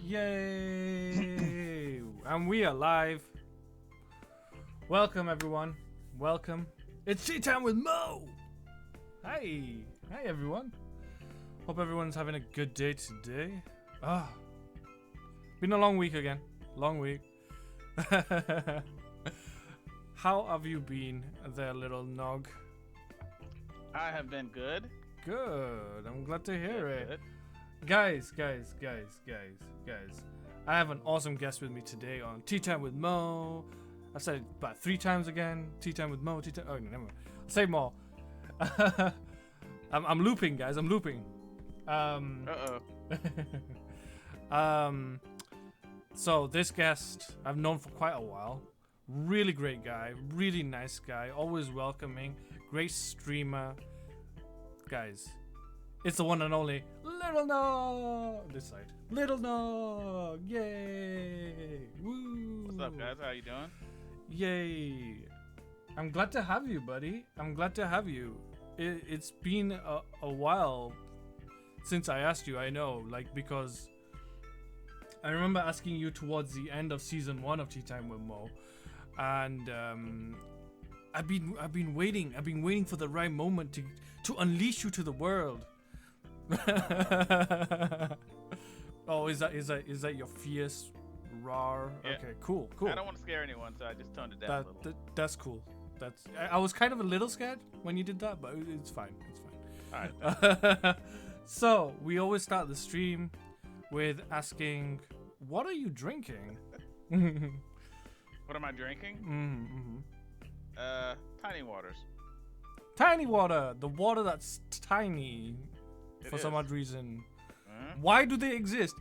Yay! And we are live. Welcome everyone. Welcome. It's tea time with Mo. Hi. Hi everyone. Hope everyone's having a good day today. Been a long week again. Long week. How have you been there, Littlenog? I have been good. Good. I'm glad to hear it. Good. Guys, I have an awesome guest with me today on Tea Time with Mo. I said it about 3 times again. Tea Time with Mo. Oh, no, never mind. I'll say more. I'm looping, guys. I'm looping. So this guest I've known for quite a while. Really great guy. Really nice guy. Always welcoming. Great streamer. Guys, it's the one and only Littlenog. This side, Littlenog. Yay! Woo! What's up, guys? How you doing? Yay! I'm glad to have you, buddy. I'm glad to have you. It's been a while since I asked you. I know, like, because I remember asking you towards the end of season 1 of Tea Time with Mo, and I've been waiting for the right moment to unleash you to the world. Oh, is that your fierce roar? Yeah. Okay, cool. I don't want to scare anyone, so I just toned it down a little. That's cool. I was kind of a little scared when you did that, but it's fine. It's fine. All right. So we always start the stream with asking, "What are you drinking?" What am I drinking? Tiny waters. Tiny water, the water that's tiny for some odd reason. Why do they exist?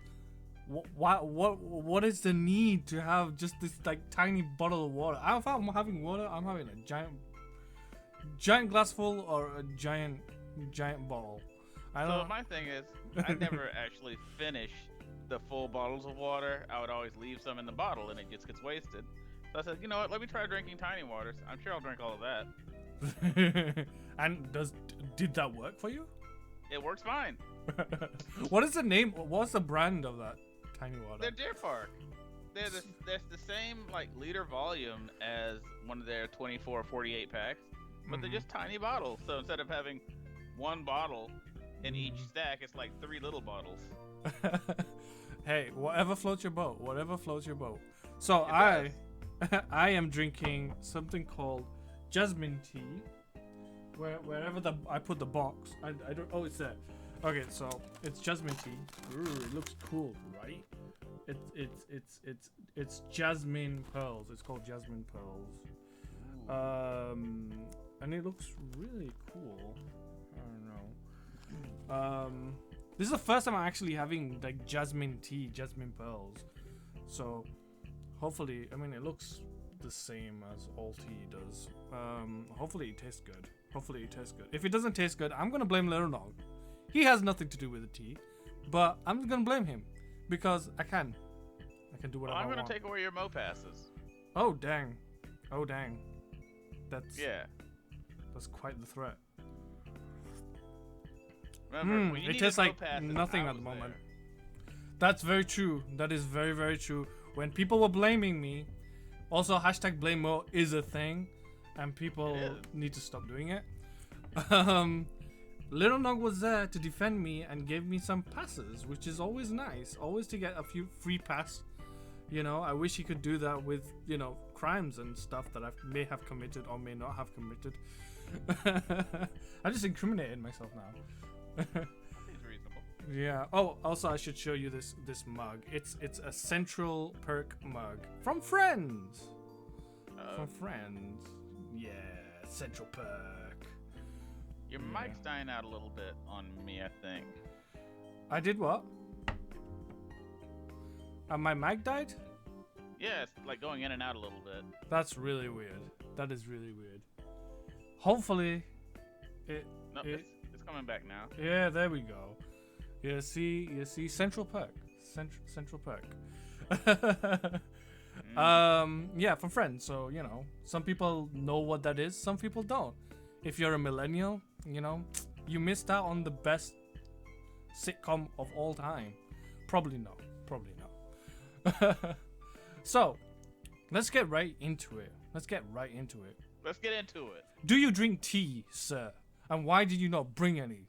What is the need to have just this like tiny bottle of water? If I'm having water, I'm having a giant glass full or a giant bottle. So my thing is, I never actually finish the full bottles of water. I would always leave some in the bottle, and it just gets wasted. So I said, you know what? Let me try drinking tiny waters. I'm sure I'll drink all of that. And did that work for you? It works fine. What is the name? What's the brand of that tiny water? They're Deer Park. They're the same like liter volume as one of their 24 or 48 packs, but they're just tiny bottles. So instead of having one bottle in each stack, it's like 3 little bottles. Hey, whatever floats your boat. Whatever floats your boat. So I am drinking something called jasmine tea. Wherever I put the box, I don't. Oh, it's there. Okay, so it's jasmine tea. Ooh, it looks cool, right? It's jasmine pearls. It's called jasmine pearls. And it looks really cool. I don't know. This is the first time I'm actually having like jasmine tea, jasmine pearls. So hopefully, I mean, it looks the same as all tea does. Hopefully it tastes good. If it doesn't taste good, I'm gonna blame Littlenog. He has nothing to do with the tea, but I'm gonna blame him because I can do whatever I want. I'm gonna take away your Mo passes. Oh dang. That's quite the threat. Remember, when you it tastes like passes, nothing at the moment. That's very true. That is very, very true. When people were blaming me, also hashtag blame Mo is a thing, and people need to stop doing it. Littlenog was there to defend me and gave me some passes, which is always nice. Always to get a few free pass. You know, I wish he could do that with, you know, crimes and stuff that I may have committed or may not have committed. I just incriminated myself now. Seems reasonable. Yeah. Oh, also I should show you this mug. It's a Central Perk mug from Friends. From Friends. Yeah, Central Perk. Your mic's dying out a little bit on me, I think. I did what? My mic died? Yeah, it's like going in and out a little bit. That's really weird. That is really weird. Hopefully, it's coming back now. Yeah, there we go. You see, Central Perk. Central Perk. Yeah, from Friends. So, you know, some people know what that is, some people don't. If you're a millennial, you know, you missed out on the best sitcom of all time. Probably not. So, let's get right into it. Let's get into it. Do you drink tea, sir? And why did you not bring any?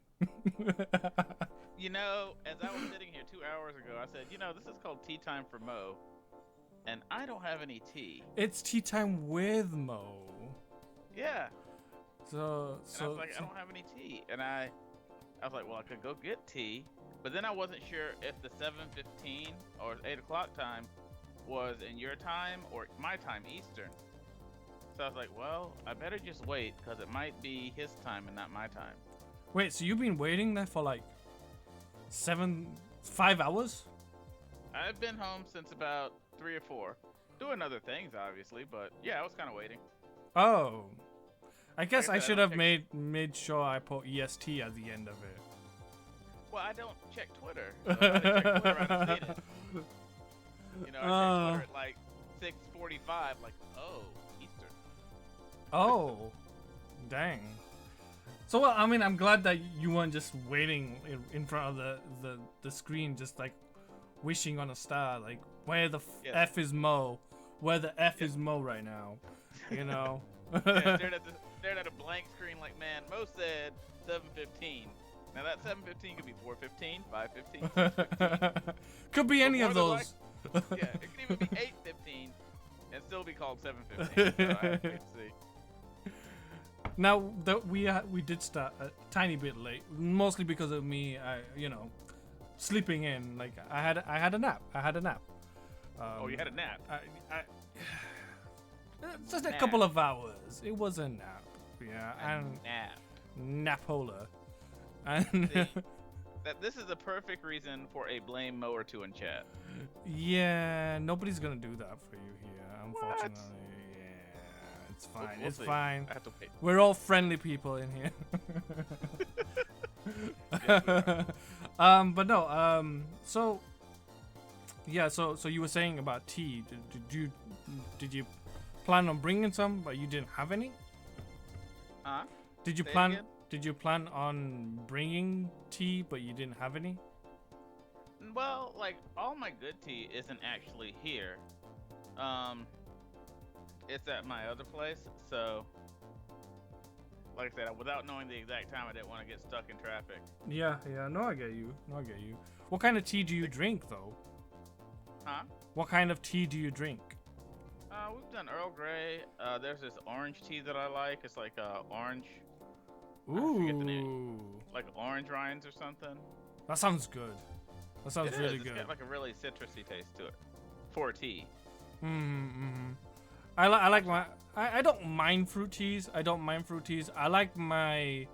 You know, as I was sitting here 2 hours ago, I said, this is called tea time for Mo, and I don't have any tea. It's tea time with Mo. Yeah. So I was like, I don't have any tea, and I was like, well, I could go get tea, but then I wasn't sure if the 7:15 or 8 o'clock time was in your time or my time, Eastern. So I was like, well, I better just wait because it might be his time and not my time. Wait, so you've been waiting there for like 5 hours? I've been home since about 3 or 4, doing other things, obviously, but yeah, I was kind of waiting. Oh, I guess Like I I said, should I have don't made sure I put EST at the end of it. Well, I don't check Twitter. So if I didn't check Twitter, I haven't seen it. I checked Twitter at like 6:45, like, oh, Eastern. Oh, dang. So, well, I mean, I'm glad that you weren't just waiting in front of the screen, just like wishing on a star, like, where the Yes. F is Mo? Where the F is Mo right now? You know? Yeah, stared at a blank screen like, man, Mo said 7:15. Now that 7:15 could be 4:15, 5:15, 6:15. Could be any of more those. than Yeah, it could even be 8:15 and still be called 7:15. So I have to see. Now that we did start a tiny bit late, mostly because of me, sleeping in. Like I had a nap. Oh, you had a nap. Just a Nap. couple of hours. It was a nap. Yeah, and Nap. napola. And See, this is the perfect reason for a blame Mo or two in chat. yeah, nobody's gonna do that for you here, unfortunately. Yeah, it's fine. We'll It's see. fine. I have to wait. We're all friendly people in here. Yes, we are. But no, so yeah, so you were saying about tea. Did you plan on bringing some, but you didn't have any? Huh? Did you Say it plan? again? Did you plan on bringing tea, but you didn't have any? Well, like, all my good tea isn't actually here. It's at my other place, so like I said, without knowing the exact time, I didn't want to get stuck in traffic. Yeah. No, I get you. What kind of tea do you drink, though? Huh? What kind of tea do you drink? We've done Earl Grey. There's this orange tea that I like. It's like orange, forget the name. Ooh, like orange rinds or something. that sounds good. That sounds It really is. It's good. got like a really citrusy taste to it. For tea. Mm-hmm. I like my. I don't mind fruit teas. I like my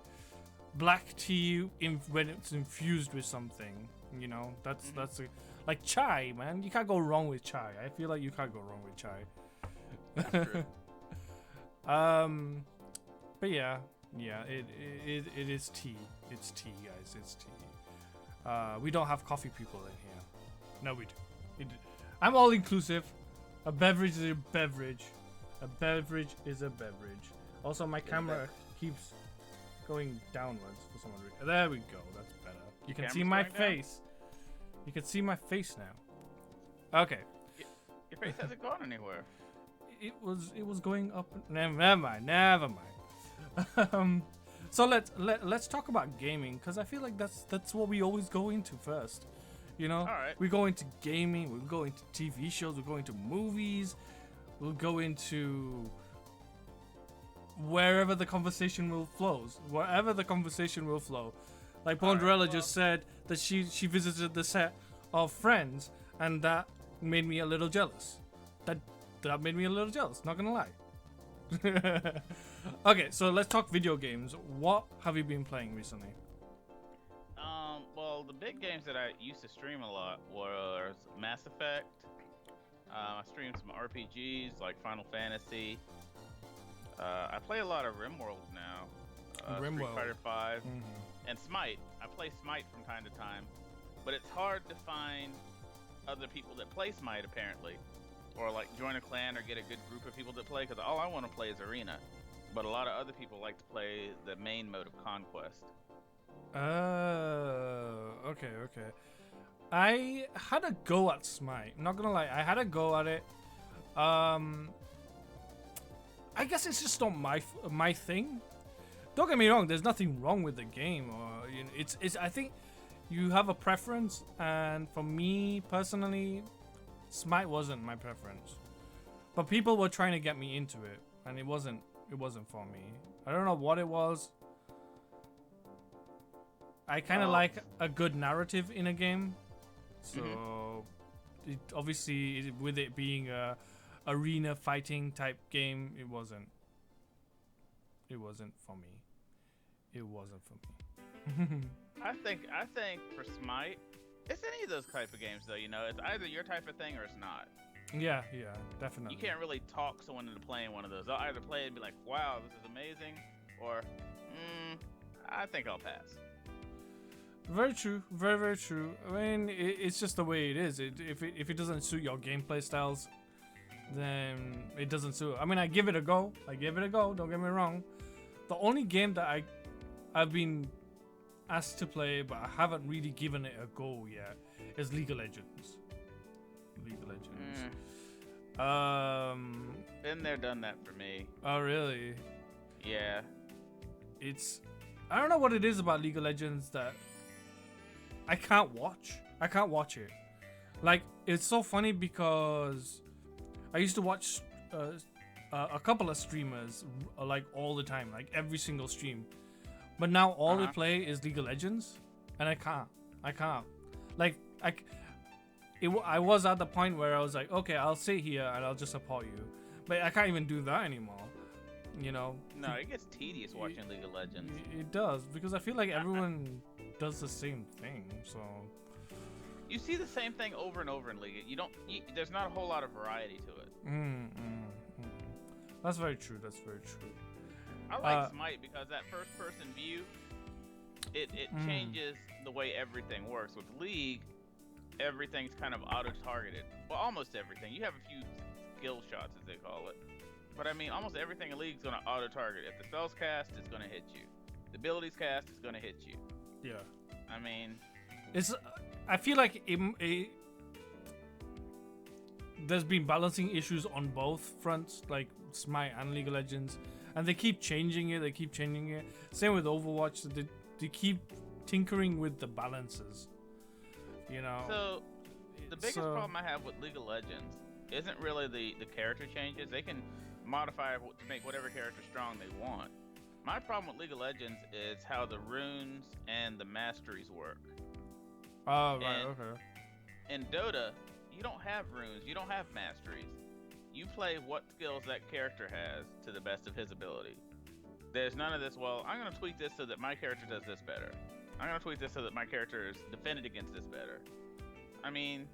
black tea when it's infused with something. You know, that's like chai, man. You can't go wrong with chai. I feel like you can't go wrong with chai. That's true. But yeah, it is tea. It's tea, guys. It's tea. We don't have coffee people in here. No, we do. I'm all inclusive. A beverage is a beverage. A beverage is a beverage. Also, my camera keeps going downwards for some reason. There we go. That's better. You can see camera's my going down? face. You can see my face now. Okay. Your face hasn't gone anywhere. It was going up. Never mind. So let's talk about gaming, because I feel like that's what we always go into first. You know, Alright. we go into gaming, we go into TV shows, we go into movies, we'll go into wherever the conversation will flow. Like Ponderella just said that she visited the set of Friends, and that made me a little jealous. That made me a little jealous, not gonna lie. Okay, so let's talk video games. What have you been playing recently? Well, the big games that I used to stream a lot was Mass Effect. I streamed some RPGs like Final Fantasy. I play a lot of RimWorld now. Street RimWorld. Fighter 5 Mm-hmm. and Smite. I play Smite from time to time, but it's hard to find other people that play Smite apparently, or like join a clan or get a good group of people that play. Because all I want to play is Arena, but a lot of other people like to play the main mode of Conquest. Oh, okay. I had a go at Smite. Not gonna lie, I had a go at it. I guess it's just not my thing. Don't get me wrong. There's nothing wrong with the game, or you know, it's. I think you have a preference, and for me personally, Smite wasn't my preference. But people were trying to get me into it, and it wasn't for me. I don't know what it was. I kind of like a good narrative in a game, so it, obviously with it being a arena fighting type game, it wasn't for me. It wasn't for me. I think for Smite, it's any of those type of games though. You know, it's either your type of thing or it's not. Yeah, definitely. You can't really talk someone into playing one of those. They'll either play it and be like, "Wow, this is amazing," or, "I think I'll pass." Very true. Very, very true. I mean, it's just the way it is. If it doesn't suit your gameplay styles, then it doesn't suit. I mean, I give it a go. Don't get me wrong. The only game that I've been asked to play, but I haven't really given it a go yet, is League of Legends. Been there, done that for me. Oh, really? Yeah. I don't know what it is about League of Legends that I can't watch. I can't watch it. Like, it's so funny because I used to watch a couple of streamers like all the time, like every single stream. But now all they play is League of Legends, and I can't. Like, I was at the point where I was like, okay, I'll sit here and I'll just support you. But I can't even do that anymore. You know? No, it gets tedious watching League of Legends. It does, because I feel like everyone does the same thing, so... You see the same thing over and over in League. There's not a whole lot of variety to it. That's very true. I like Smite because that first-person view, it changes the way everything works. With League, everything's kind of auto-targeted. Well, almost everything. You have a few skill shots, as they call it. But I mean, almost everything in League is going to auto-target. If the spell's cast, it's going to hit you. The ability's cast, it's going to hit you. Yeah. I mean... I feel like there's been balancing issues on both fronts, like Smite and League of Legends. And they keep changing it. Same with Overwatch. They keep tinkering with the balances. You know? So, the biggest problem I have with League of Legends isn't really the character changes. They can modify to make whatever character strong they want. My problem with League of Legends is how the runes and the masteries work. Oh, right, okay. In Dota, you don't have runes, you don't have masteries. You play what skills that character has to the best of his ability. There's none of this, well, I'm going to tweak this so that my character does this better. I'm going to tweak this so that my character is defended against this better. I mean,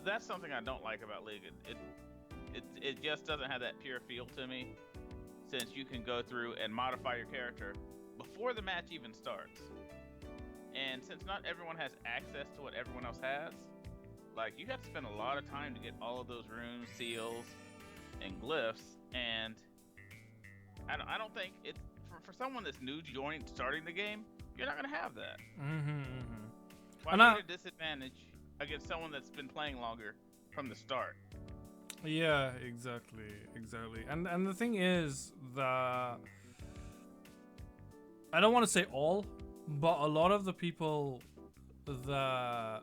that's something I don't like about League. It just doesn't have that pure feel to me, since you can go through and modify your character before the match even starts. And since not everyone has access to what everyone else has, like, you have to spend a lot of time to get all of those runes, seals, and glyphs, and I don't think it's for someone that's new starting the game, you're not going to have that. Why be at a disadvantage against someone that's been playing longer from the start? Yeah, exactly. And the thing is that I don't want to say all, but a lot of the people that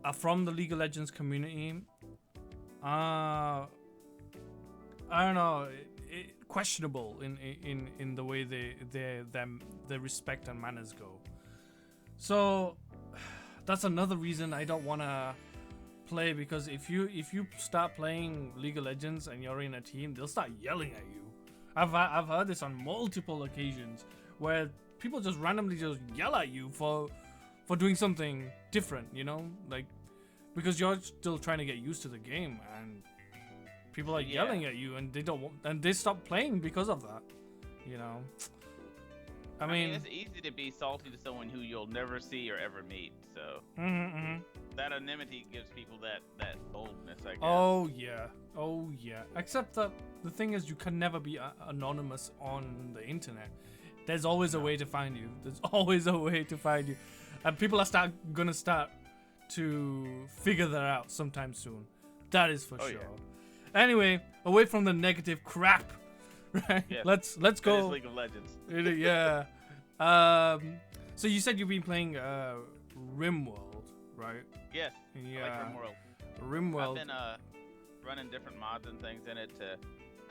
are from the League of Legends community are, I don't know, questionable in the way their respect and manners go. So that's another reason I don't want to play, because if you start playing League of Legends and you're in a team, they'll start yelling at you. I've heard this on multiple occasions where people just randomly just yell at you for doing something different, you know, like, because you're still trying to get used to the game, and people are yelling at you, and they stop playing because of that, you know. I mean, it's easy to be salty to someone who you'll never see or ever meet, so that anonymity gives people that boldness, I guess. Oh yeah. Except that the thing is, you can never be anonymous on the internet. There's always a way to find you. And people are gonna start to figure that out sometime soon. That is for sure. Yeah. Anyway, away from the negative crap, right? Yes. Let's go. It is League of Legends. Yeah. So you said you've been playing RimWorld, right? Yes. Yeah. I like RimWorld. RimWorld. I've been running different mods and things in it to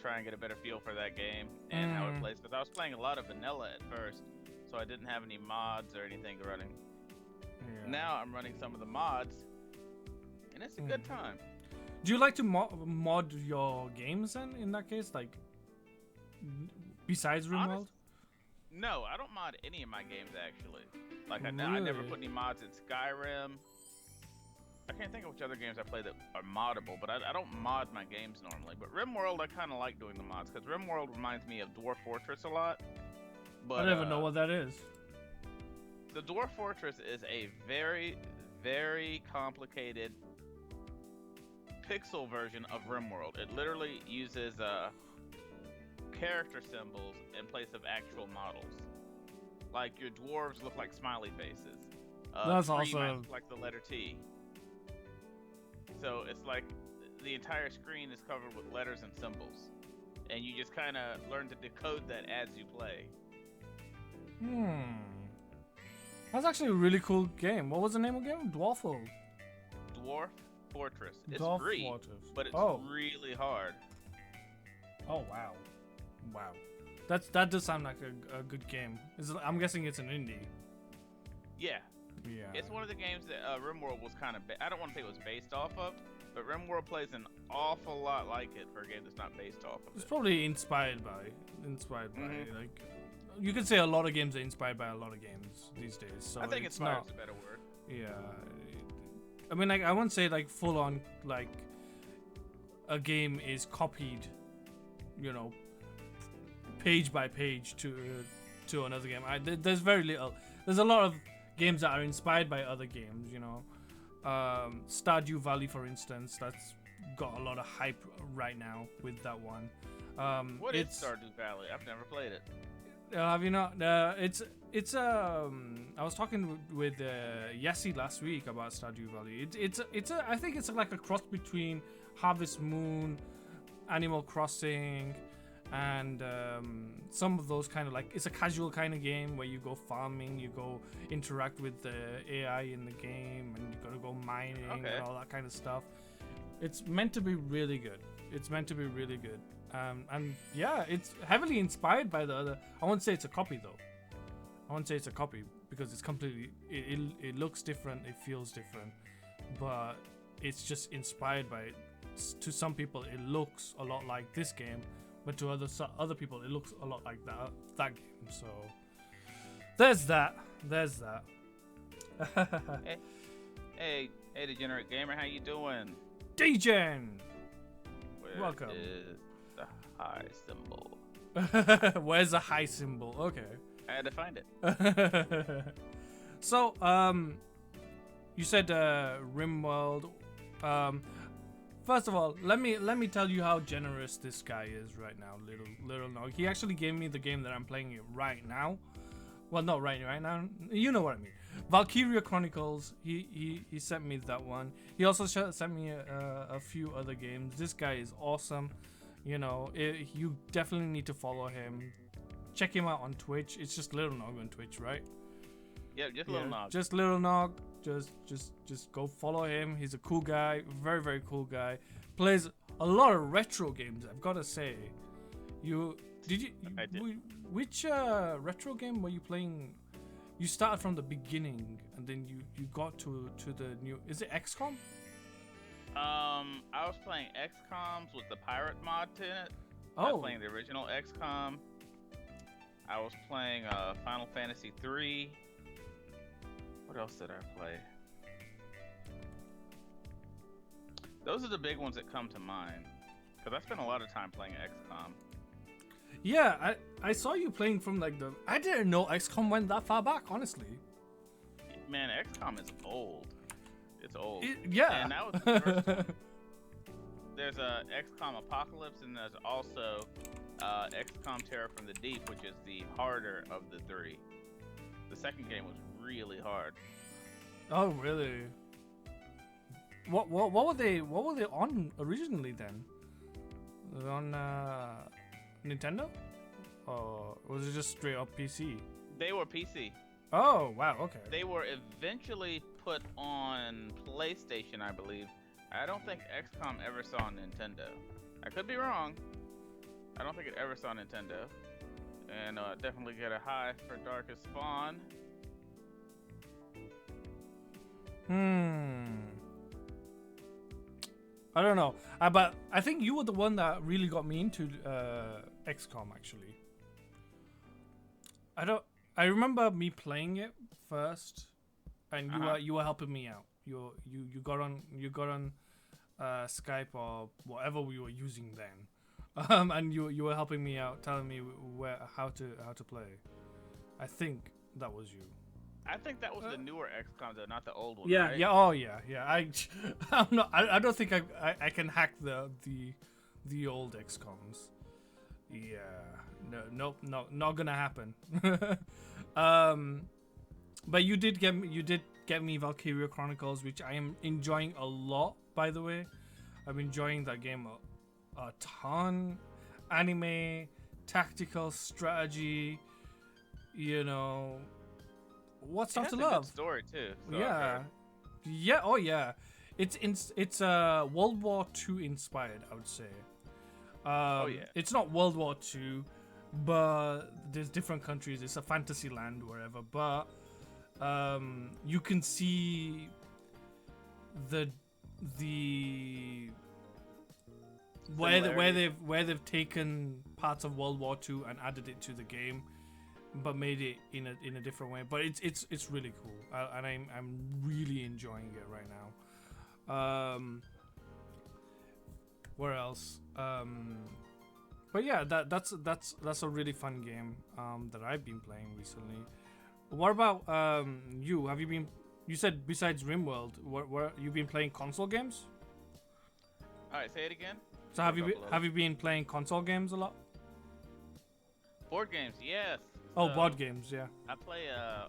try and get a better feel for that game and how it plays. Because I was playing a lot of vanilla at first, so I didn't have any mods or anything running. Yeah. Now I'm running some of the mods, and it's a good time. Do you like to mod your games then? In that case, like besides RimWorld? No, I don't mod any of my games actually. Like I never put any mods in Skyrim. I can't think of which other games I play that are moddable, but I don't mod my games normally. But RimWorld, I kind of like doing the mods because RimWorld reminds me of Dwarf Fortress a lot. But I never know what that is. The Dwarf Fortress is a very, very complicated pixel version of RimWorld. It literally uses character symbols in place of actual models. Like your dwarves look like smiley faces. That's awesome. Look like the letter T. So it's like the entire screen is covered with letters and symbols, and you just kind of learn to decode that as you play. That's actually a really cool game. What was the name of the game? Dwarf Fortress. It's Dwarf free, Fortress. but it's really hard. Oh wow, wow. That does sound like a good game. I'm guessing it's an indie. Yeah. Yeah. It's one of the games that RimWorld was kind of. I don't want to say it was based off of, but RimWorld plays an awful lot like it for a game that's not based off of It's probably inspired by. Like, you could say a lot of games are inspired by a lot of games these days. So I think inspired is a better word. Yeah. I mean, like, I wouldn't say like full on like a game is copied, you know, page by page to another game. There's very little. There's a lot of games that are inspired by other games, you know. Stardew Valley, for instance, that's got a lot of hype right now with that one. What is Stardew Valley? I've never played it. Have you not? It's I was talking with Yessi last week about Stardew Valley. I think it's like a cross between Harvest Moon, Animal Crossing, and some of those kind of like, it's a casual kind of game where you go farming, you go interact with the AI in the game, and you gotta go mining and all that kind of stuff. It's meant to be really good. And yeah, it's heavily inspired by the other. I won't say it's a copy though. I won't say it's a copy because it's completely. It looks different. It feels different, but it's just inspired by it. To some people, it looks a lot like this game, but to other people, it looks a lot like that game. So there's that. Hey, Degenerate Gamer, how you doing? Degen! Where Welcome. Is the high symbol? Where's the high symbol? Okay. I had to find it. So, you said RimWorld. First of all, let me tell you how generous this guy is right now, Littlenog. He actually gave me the game that I'm playing right now. Well, not right now. You know what I mean. Valkyria Chronicles. He sent me that one. He also sent me a few other games. This guy is awesome. You know, you definitely need to follow him. Check him out on Twitch. It's just Littlenog on Twitch, right? Yeah, just Littlenog. Just Littlenog. Just go follow him. He's a cool guy. Very, very cool guy. Plays a lot of retro games, I've got to say. I did. Which retro game were you playing? You started from the beginning and then you got to the new. Is it XCOM? I was playing XCOMs with the pirate mod in it. Oh. I was playing the original XCOM. I was playing Final Fantasy 3. What else did I play? Those are the big ones that come to mind. Because I spent a lot of time playing XCOM. Yeah, I saw you playing from like the. I didn't know XCOM went that far back, honestly. Man, XCOM is old. It's old. Yeah. And that was the first one. There's a XCOM Apocalypse, and there's also XCOM Terror from the Deep, which is the harder of the three. The second game was really hard. Oh, really? What were they on originally then? On Nintendo, or was it just straight up PC? They were PC. Oh wow, okay. They were eventually put on PlayStation, I believe. I don't think XCOM ever saw Nintendo. I could be wrong. I don't think it ever saw Nintendo. And definitely get a high for Darkest Spawn. I don't know. But I think you were the one that really got me into XCOM actually. I remember me playing it first, and you were helping me out. You got on Skype or whatever we were using then, and you were helping me out, telling me how to play. I think that was you. I think that was the newer XCOM though, not the old one. Yeah, right? yeah, oh yeah, yeah. I'm not. I don't think I can hack the old XComs. Yeah, nope, not gonna happen. But you did get me Valkyria Chronicles, which I am enjoying a lot. By the way, I'm enjoying that game a ton. Anime, tactical strategy, you know. What's not to love? Good story too. So Yeah, yeah. Oh yeah, it's World War II inspired, I would say. Oh yeah. It's not World War II, but there's different countries. It's a fantasy land wherever, but you can see the where they've taken parts of World War II and added it to the game, but made it in a different way. But it's really cool, and I'm really enjoying it right now. Where else? But yeah, that's a really fun game that I've been playing recently. What about you? Have you been? You said besides RimWorld, what you've been playing console games? All right, say it again. So have you been playing console games a lot? Board games, yes. Oh, board games, yeah. I play a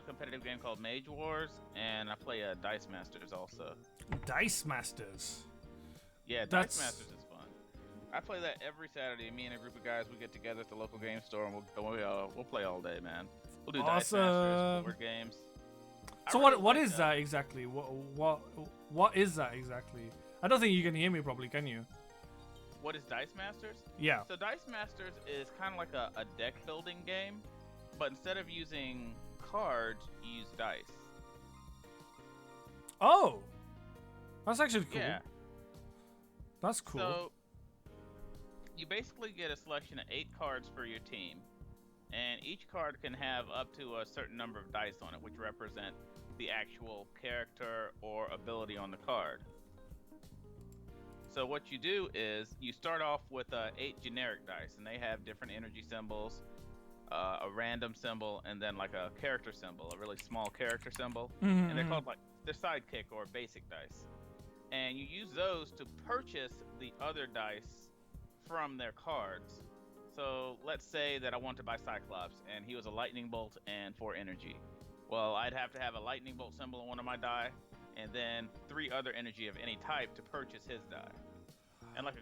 competitive game called Mage Wars, and I play Dice Masters also. Dice Masters. Yeah, Dice Masters is fun. I play that every Saturday. Me and a group of guys, we get together at the local game store, and we'll play all day, man. We'll do Dice Masters, board games. So what is that exactly? What is that exactly? I don't think you can hear me properly, can you? What is Dice Masters? Yeah. So Dice Masters is kind of like a deck building game, but instead of using cards, you use dice. Oh, that's actually cool. Yeah. That's cool. So you basically get a selection of 8 cards for your team, and each card can have up to a certain number of dice on it, which represent the actual character or ability on the card. So what you do is you start off with 8 generic dice, and they have different energy symbols, a random symbol, and then like a character symbol, a really small character symbol. Mm-hmm. And they're called like the sidekick or basic dice. And you use those to purchase the other dice from their cards. So let's say that I want to buy Cyclops, and he was a lightning bolt and 4 energy. Well, I'd have to have a lightning bolt symbol on one of my die, and then 3 other energy of any type to purchase his die. And like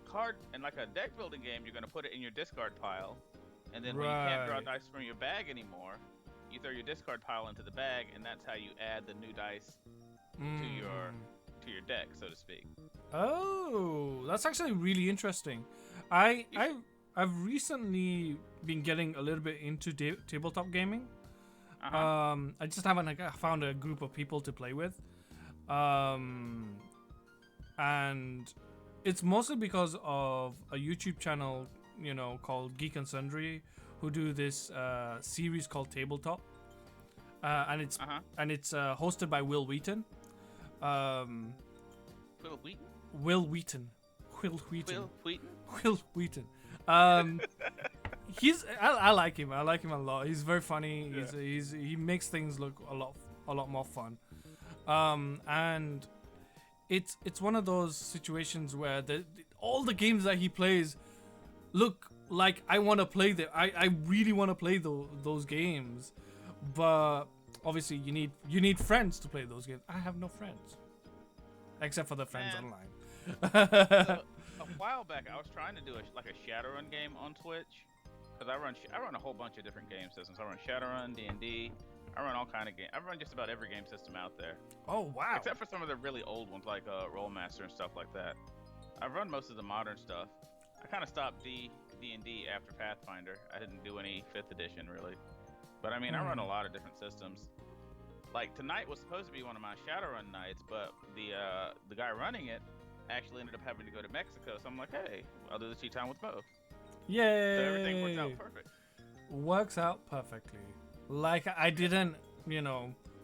a deck building game, you're going to put it in your discard pile, and then when you can't draw dice from your bag anymore, you throw your discard pile into the bag, and that's how you add the new dice to your deck, so to speak. Oh, that's actually really interesting. I've recently been getting a little bit into tabletop gaming. I just haven't found a group of people to play with, and it's mostly because of a YouTube channel, you know, called Geek and Sundry, who do this series called Tabletop, and it's hosted by Will Wheaton. Will Wheaton. Will Wheaton. Will Wheaton. Will Wheaton. Will Wheaton. I like him. I like him a lot. He's very funny. Yeah. He makes things look a lot more fun. And it's one of those situations where all the games that he plays look like I want to play them. I really want to play those games, but obviously you need friends to play those games. I have no friends, except for the friends online. So, a while back, I was trying to do a Shadowrun game on Twitch, because I run a whole bunch of different game systems. I run Shadowrun, D&D. I run all kind of games. I run just about every game system out there. Oh wow! Except for some of the really old ones like Rollmaster and stuff like that. I've run most of the modern stuff. I kind of stopped D&D after Pathfinder. I didn't do any 5th edition really. But I mean, I run a lot of different systems. Like tonight was supposed to be one of my Shadowrun nights, but the guy running it actually ended up having to go to Mexico. So I'm like, hey, I'll do the cheat time with both. Yay! So everything worked out perfect. Works out perfectly. Like I didn't,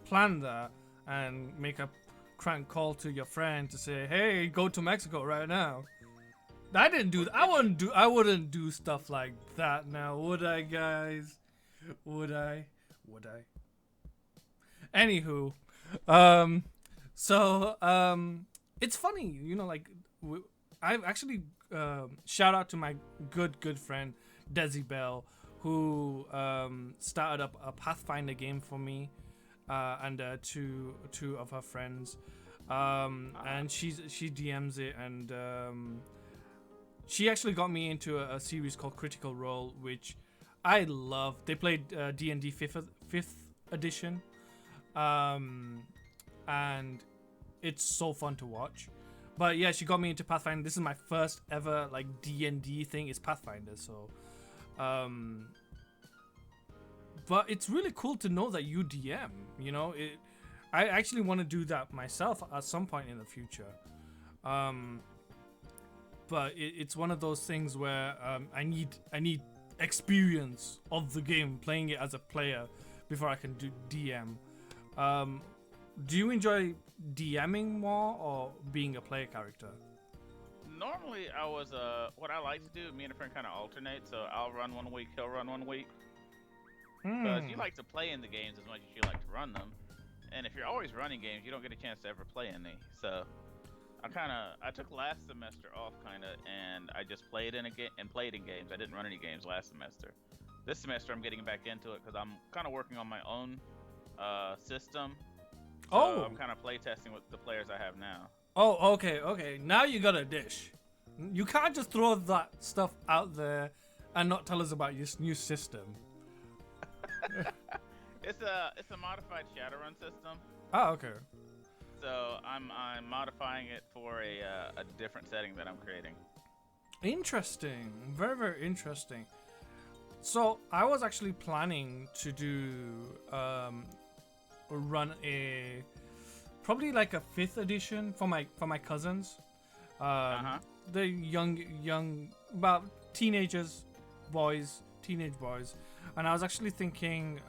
plan that and make a crank call to your friend to say, hey, go to Mexico right now. I didn't do that. I wouldn't do stuff like that now, would I, guys? Would I? Anywho, it's funny, I've actually shout out to my good friend Desi Bell, who started up a Pathfinder game for me, and two of her friends, and she DMs it, and she actually got me into a series called Critical Role, which I love. They played D&D 5th edition, and it's so fun to watch. But yeah, she got me into Pathfinder. This is my first ever D&D thing is Pathfinder. So, but it's really cool to know that you DM. I actually want to do that myself at some point in the future. But it's one of those things where I need experience of the game, playing it as a player before I can do DM. Do you enjoy DMing more or being a player character? Normally, I was what I like to do. Me and a friend kind of alternate, so I'll run 1 week, he'll run 1 week. Because you like to play in the games as much as you like to run them, and if you're always running games, you don't get a chance to ever play any. So I took last semester off and I just played in games. I didn't run any games last semester. This semester I'm getting back into it because I'm kind of working on my own system. So I'm kind of play testing with the players I have now. Oh, okay. Now you got a dish. You can't just throw that stuff out there and not tell us about your new system. It's a modified Shadowrun system. Oh, okay. So I'm modifying it for a different setting that I'm creating. Interesting. Very, very interesting. So I was actually planning to do run probably like a 5th edition for my cousins. The young about teenage boys, and I was actually thinking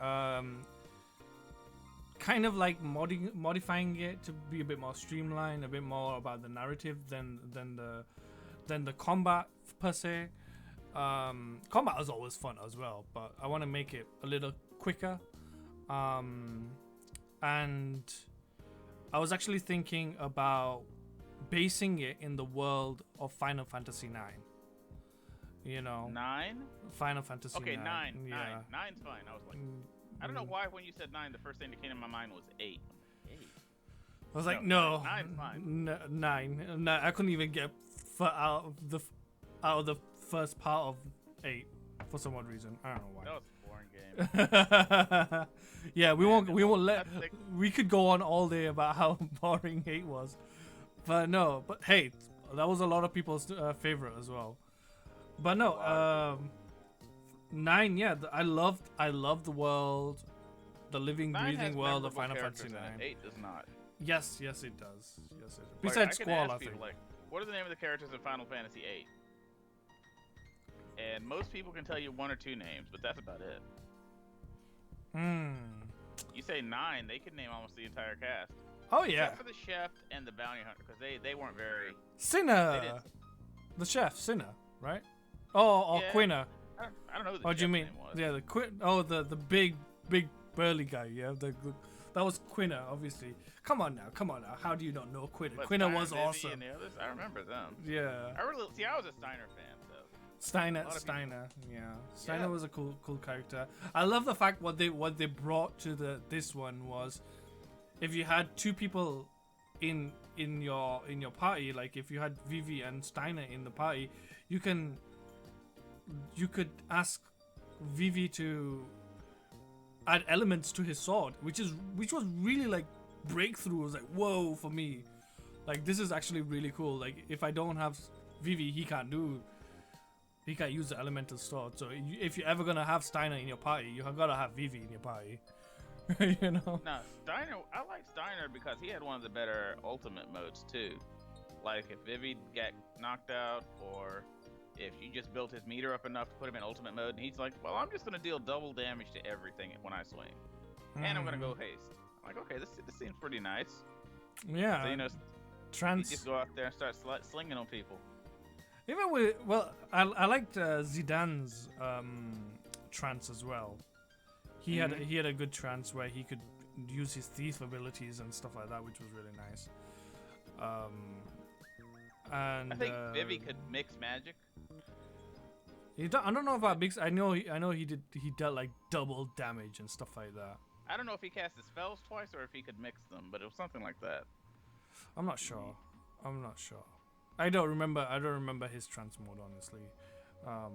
kind of like modifying it to be a bit more streamlined, a bit more about the narrative than the combat per se. Combat is always fun as well, but I want to make it a little quicker. And I was actually thinking about basing it in the world of Final Fantasy IX. 9? Final Fantasy okay, 9. 9. Yeah. 9's fine. I was like, I don't know why when you said 9, the first thing that came to my mind was 8. I was like, no, 9's fine. 9. No, I couldn't even get out of the first part of 8 for some odd reason. I don't know why. That was a boring game. Yeah, we won't let. We could go on all day about how boring 8 was, but no. But hey, that was a lot of people's favorite as well. But no, 9. Yeah, I love the world, the living, breathing world of Final Fantasy 9. 8 does not. Yes, it does. Besides Squall, I think. What are the name of the characters in Final Fantasy 8? And most people can tell you 1 or 2 names, but that's about it. You say 9, they could name almost the entire cast. Oh yeah. Except for the chef and the bounty hunter, because they weren't very. Sinner. The chef, Sinner, right? Oh, yeah. Quinna. I don't know who the What do you mean? name was. Yeah, the big burly guy. Yeah, that was Quinna, obviously. Come on now. How do you not know Quinna? But Quinna Steiner, was Vivi, awesome. and the others, I remember them. Yeah. I was a Steiner fan, so. Steiner, yeah. Steiner was a cool character. I love the fact what they brought to this one was, if you had two people in your party, like if you had Vivi and Steiner in the party, you could ask Vivi to add elements to his sword, which was really like breakthrough. It was like, whoa, for me, like this is actually really cool. Like if I don't have Vivi, he can't use the elemental sword. So if you're ever gonna have Steiner in your party, you gotta have Vivi in your party. You know. No, Steiner. I like Steiner because he had one of the better ultimate modes too. Like if Vivi got knocked out, or if you just built his meter up enough to put him in ultimate mode, and he's like, well, I'm just gonna deal double damage to everything when I swing, and I'm gonna go haste. I'm like, okay, this seems pretty nice. Yeah. So, you know, you just go out there and start slinging on people. Even with, well, I liked Zidane's trance as well. He had a good trance where he could use his thief abilities and stuff like that, which was really nice. And I think Vivi could mix magic. I don't know about mix. I know he dealt like double damage and stuff like that. I don't know if he cast his spells twice or if he could mix them, but it was something like that. I'm not sure. I don't remember his trance mode, honestly.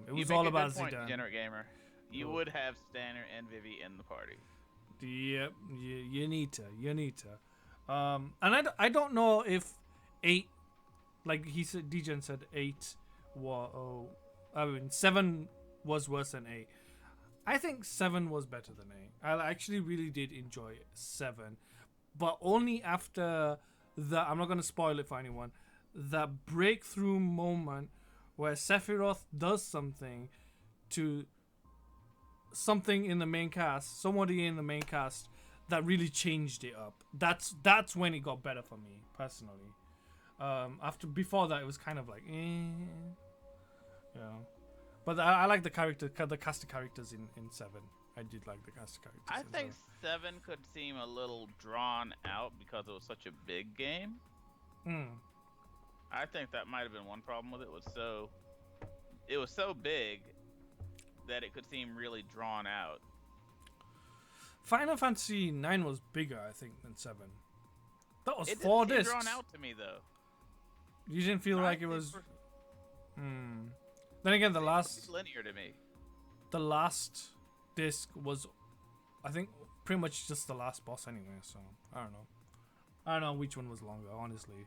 It was all about Zidane. Degenerate gamer. You would have Steiner and Vivi in the party. Yep, you need to. And I don't know if 8, like he said, Degen said 8 I mean 7 was worse than 8. I think 7 was better than 8. I actually really did enjoy 7, but only after I'm not gonna spoil it for anyone. That breakthrough moment where Sephiroth does something to something in the main cast, somebody in the main cast, that really changed it up. That's when it got better for me personally. Before that, it was kind of like, yeah. But I like the cast of characters in 7. I did like the cast of characters. I think 7 could seem a little drawn out because it was such a big game. I think that might have been one problem with it. It was so big that it could seem really drawn out. Final Fantasy 9 was bigger, I think, than 7. That was it 4 didn't discs. Seem drawn out to me though. You didn't feel like it was. Then again, the last linear to me. The last disc was, I think, pretty much just the last boss anyway. So I don't know which one was longer, honestly.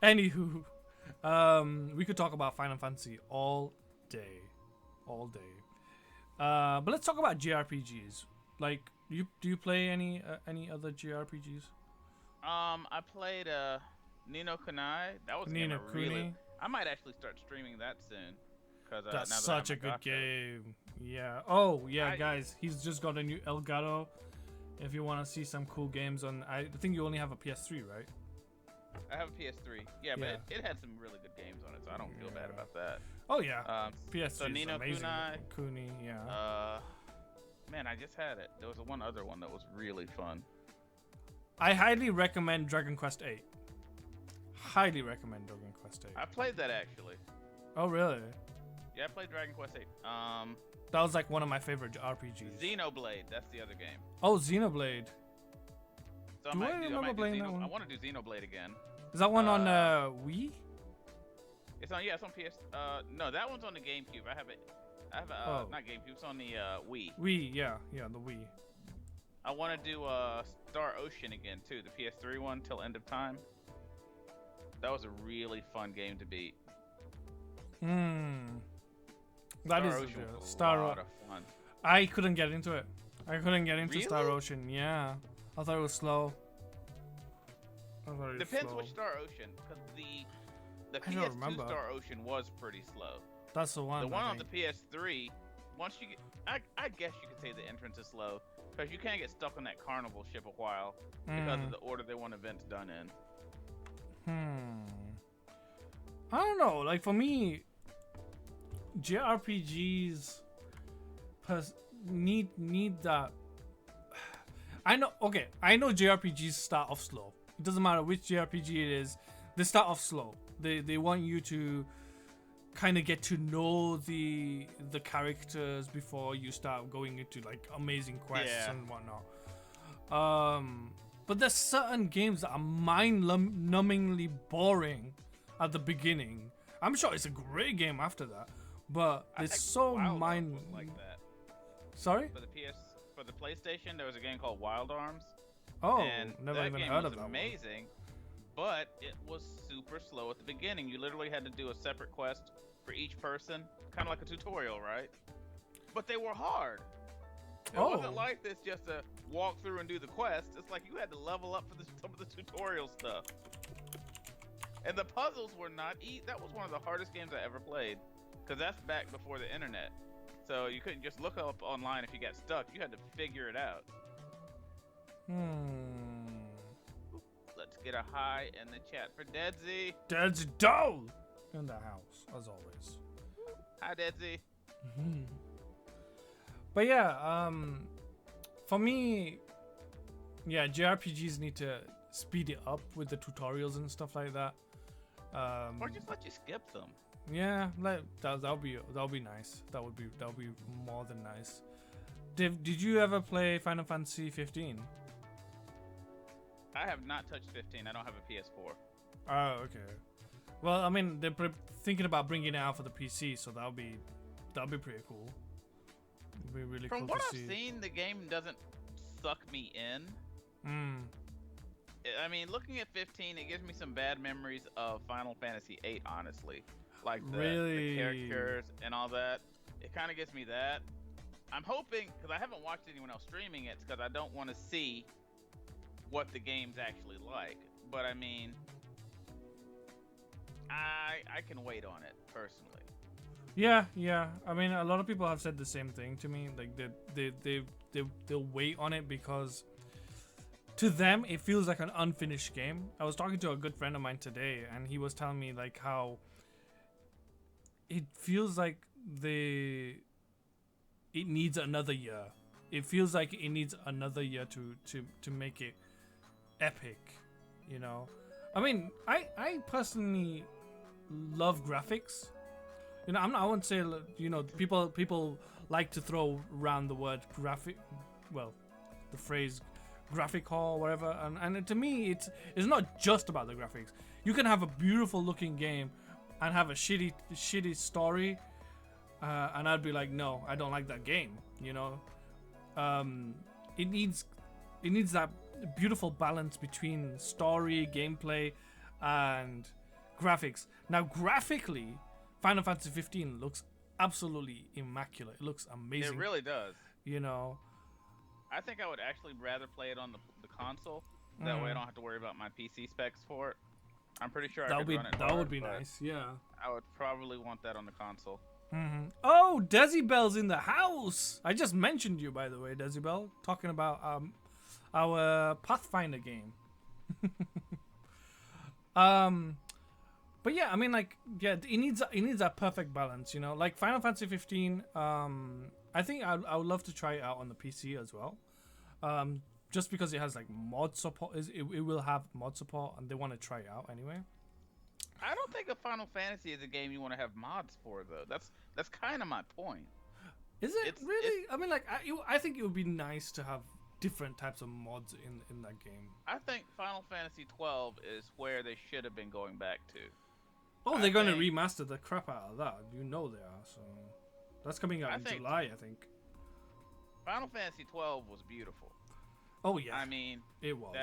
Anywho, we could talk about Final Fantasy all day. But let's talk about JRPGs. Like, do you play any other JRPGs? I played Ni no Kunai. That was Ni no Kuni. I might actually start streaming that soon. That's such a good game. Yeah. Oh yeah, guys, he's just got a new Elgato. If you want to see some cool games on, I think you only have a PS3, right? I have a PS3. Yeah, but it had some really good games on it, so I don't feel bad about that. Oh yeah. PS3 so Ni no amazing. Kuni, yeah. Man, I just had it. There was one other one that was really fun. I highly recommend Dragon Quest 8. Highly recommend Dragon Quest 8. I played that actually. Oh really? Yeah, I played Dragon Quest 8. That was like one of my favorite RPGs. Xenoblade, that's the other game. Oh, Xenoblade. So I remember playing that one? I want to do Xenoblade again. Is that one on Wii? It's on PS. No, that one's on the GameCube. I have it. Not GameCube. It's on the Wii. Wii, yeah, the Wii. I want to do Star Ocean again too, the PS3 one till End of Time. That was a really fun game to beat. That is Star Ocean. A lot of fun. I couldn't get into it. Really? Star Ocean. Yeah, I thought it was slow. Depends which Star Ocean, because the PS2 Star Ocean was pretty slow. That's the one. The one on the PS3, once you get, I guess you could say the entrance is slow, because you can't get stuck on that carnival ship a while because of the order they want events done in. I don't know. Like for me, JRPGs need that. I know JRPGs start off slow. It doesn't matter which JRPG it is. They start off slow. They want you to kind of get to know the characters before you start going into like amazing quests and whatnot. But there's certain games that are mind-numbingly boring at the beginning. I'm sure it's a great game after that, but it's so Wild Arms was like that. Sorry? For the PlayStation, there was a game called Wild Arms. Oh, and never even heard of that amazing, but it was super slow at the beginning. You literally had to do a separate quest for each person, kind of like a tutorial, right? But they were hard. It wasn't like this just to walk through and do the quest. It's like you had to level up for some of the tutorial stuff. And the puzzles were not easy. That was one of the hardest games I ever played, because that's back before the internet. So you couldn't just look up online if you got stuck. You had to figure it out. Let's get a hi in the chat for Deadsy. Deadsy Doll in the house, as always. Hi, Deadsy. But yeah, for me, yeah, JRPGs need to speed it up with the tutorials and stuff like that. Or just let you skip them. Yeah, that'll be nice. That would be more than nice. Did you ever play Final Fantasy 15? I have not touched 15. I don't have a PS4. Oh, okay. Well, I mean, they're thinking about bringing it out for the PC, so that'll be pretty cool. It'll be really cool to see. From what I've seen, the game doesn't suck me in. I mean, looking at 15, it gives me some bad memories of Final Fantasy 8, honestly. Like the characters and all that. It kind of gives me that. I'm hoping, because I haven't watched anyone else streaming it, because I don't want to see what the game's actually like. But I mean, I can wait on it personally. Yeah. I mean, a lot of people have said the same thing to me. Like they'll wait on it because to them it feels like an unfinished game. I was talking to a good friend of mine today, and he was telling me like how it feels like it needs another year. It feels like it needs another year to make it epic, you know. I mean, I personally love graphics. You know, I wouldn't say, you know, people like to throw around the word graphic, well, the phrase graphic or whatever, and to me it's not just about the graphics. You can have a beautiful looking game and have a shitty story, and I'd be like, no, I don't like that game, you know. It needs that beautiful balance between story, gameplay, and graphics. Now, graphically, Final Fantasy 15 looks absolutely immaculate. It looks amazing. It really does. You know, I think I would actually rather play it on the console. That way I don't have to worry about my PC specs for it. I'm pretty sure I could run it. That would be nice. Yeah. I would probably want that on the console. Oh, Decibel's in the house. I just mentioned you, by the way, Decibel, talking about our Pathfinder game. But yeah, I mean, like, yeah, it needs that perfect balance, you know. Like Final Fantasy 15, I think I would love to try it out on the PC as well. Just because it has like mod support, it will have mod support, and they want to try it out anyway. I don't think a Final Fantasy is a game you want to have mods for, though. That's kind of my point. Is it really? I mean, like, I think it would be nice to have different types of mods in that game. I think Final Fantasy 12 is where they should have been going back to. Oh, they're going to remaster the crap out of that. You know they are. So that's coming out in July, I think. Final Fantasy 12 was beautiful. Oh yeah. I mean, it was.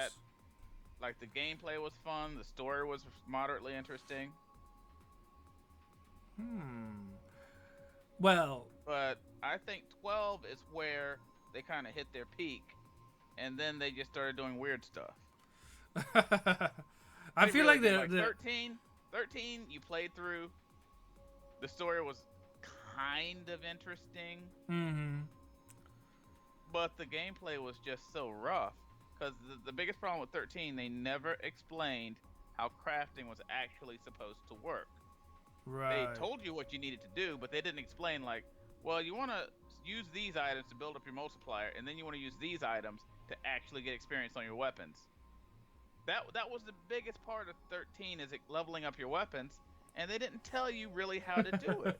Like, the gameplay was fun. The story was moderately interesting. Well, but I think 12 is where they kind of hit their peak, and then they just started doing weird stuff. I feel like they're 13 you played through. The story was kind of interesting. But the gameplay was just so rough. Because the biggest problem with 13, they never explained how crafting was actually supposed to work. Right. They told you what you needed to do, but they didn't explain, like, well, you want to use these items to build up your multiplier, and then you want to use these items to actually get experience on your weapons. That was the biggest part of 13, is it leveling up your weapons, and they didn't tell you really how to do it.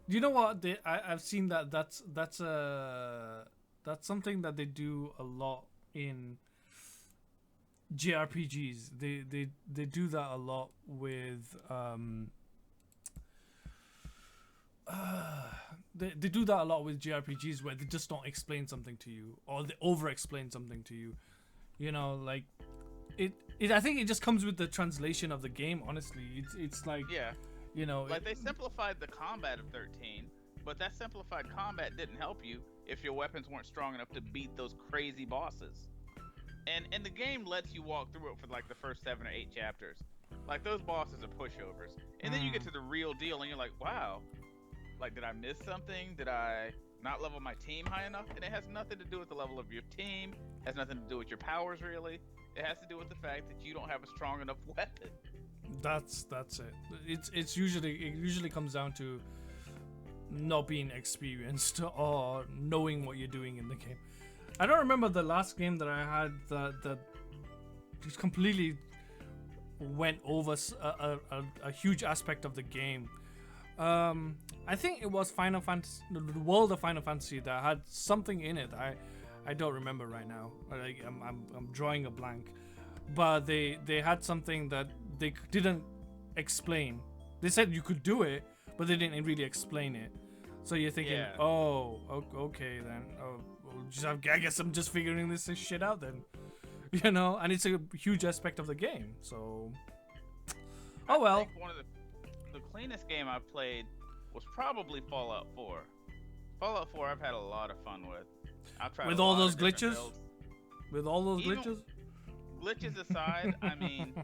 You know what? I've seen that. That's something that they do a lot in JRPGs. They do that a lot with they do that a lot with JRPGs where they just don't explain something to you or they over explain something to you. You know, like it I think it just comes with the translation of the game, honestly. It's like, Yeah. you know, Like they simplified the combat of 13, but that simplified combat didn't help you if your weapons weren't strong enough to beat those crazy bosses. And the game lets you walk through it for like the first 7 or 8 chapters. Like those bosses are pushovers. And then you get to the real deal and you're like, wow, like did I miss something? Did I not level my team high enough? And it has nothing to do with the level of your team, has nothing to do with your powers really. It has to do with the fact that you don't have a strong enough weapon. That's it. It usually comes down to not being experienced or knowing what you're doing in the game. I don't remember the last game that I had that just completely went over a huge aspect of the game. I think it was Final Fantasy, the world of Final Fantasy, that had something in it. I don't remember right now. Like I'm drawing a blank. But they had something that they didn't explain. They said you could do it, but they didn't really explain it. So you're thinking, oh, okay then. Oh, well, I guess I'm just figuring this shit out then. You know, and it's a huge aspect of the game. So, oh well. I think one of the cleanest game I've played was probably Fallout 4. Fallout 4 I've had a lot of fun with. I've tried with a all lot those of different glitches. builds. With all those Even glitches. Glitches aside, I mean,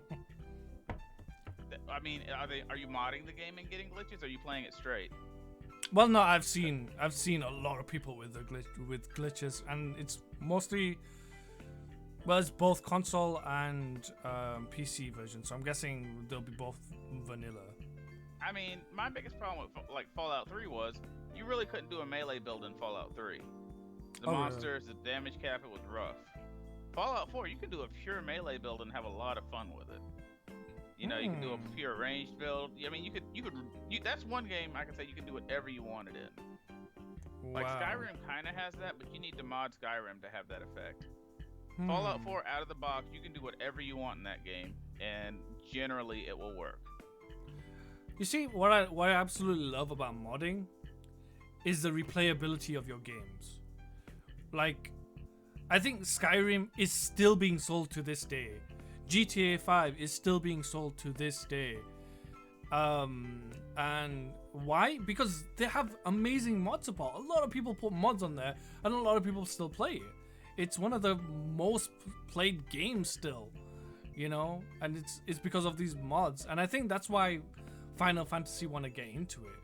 are you modding the game and getting glitches? Or are you playing it straight? Well, no, I've seen a lot of people with glitches, and it's mostly, well, it's both console and PC version. So I'm guessing they'll be both vanilla. I mean, my biggest problem with like Fallout 3 was you really couldn't do a melee build in Fallout 3. The monsters, the damage cap, it was rough. Fallout 4, you can do a pure melee build and have a lot of fun with it. You know, you can do a pure ranged build. I mean, you could. That's one game I can say you can do whatever you wanted in. Like Skyrim kind of has that, but you need to mod Skyrim to have that effect. Fallout 4 out of the box, you can do whatever you want in that game, and generally it will work. You see, what I absolutely love about modding is the replayability of your games. Like, I think Skyrim is still being sold to this day. GTA 5 is still being sold to this day. And why? Because they have amazing mod support. A lot of people put mods on there, and a lot of people still play it. It's one of the most played games still, you know, and it's because of these mods. And I think that's why Final Fantasy want to get into it.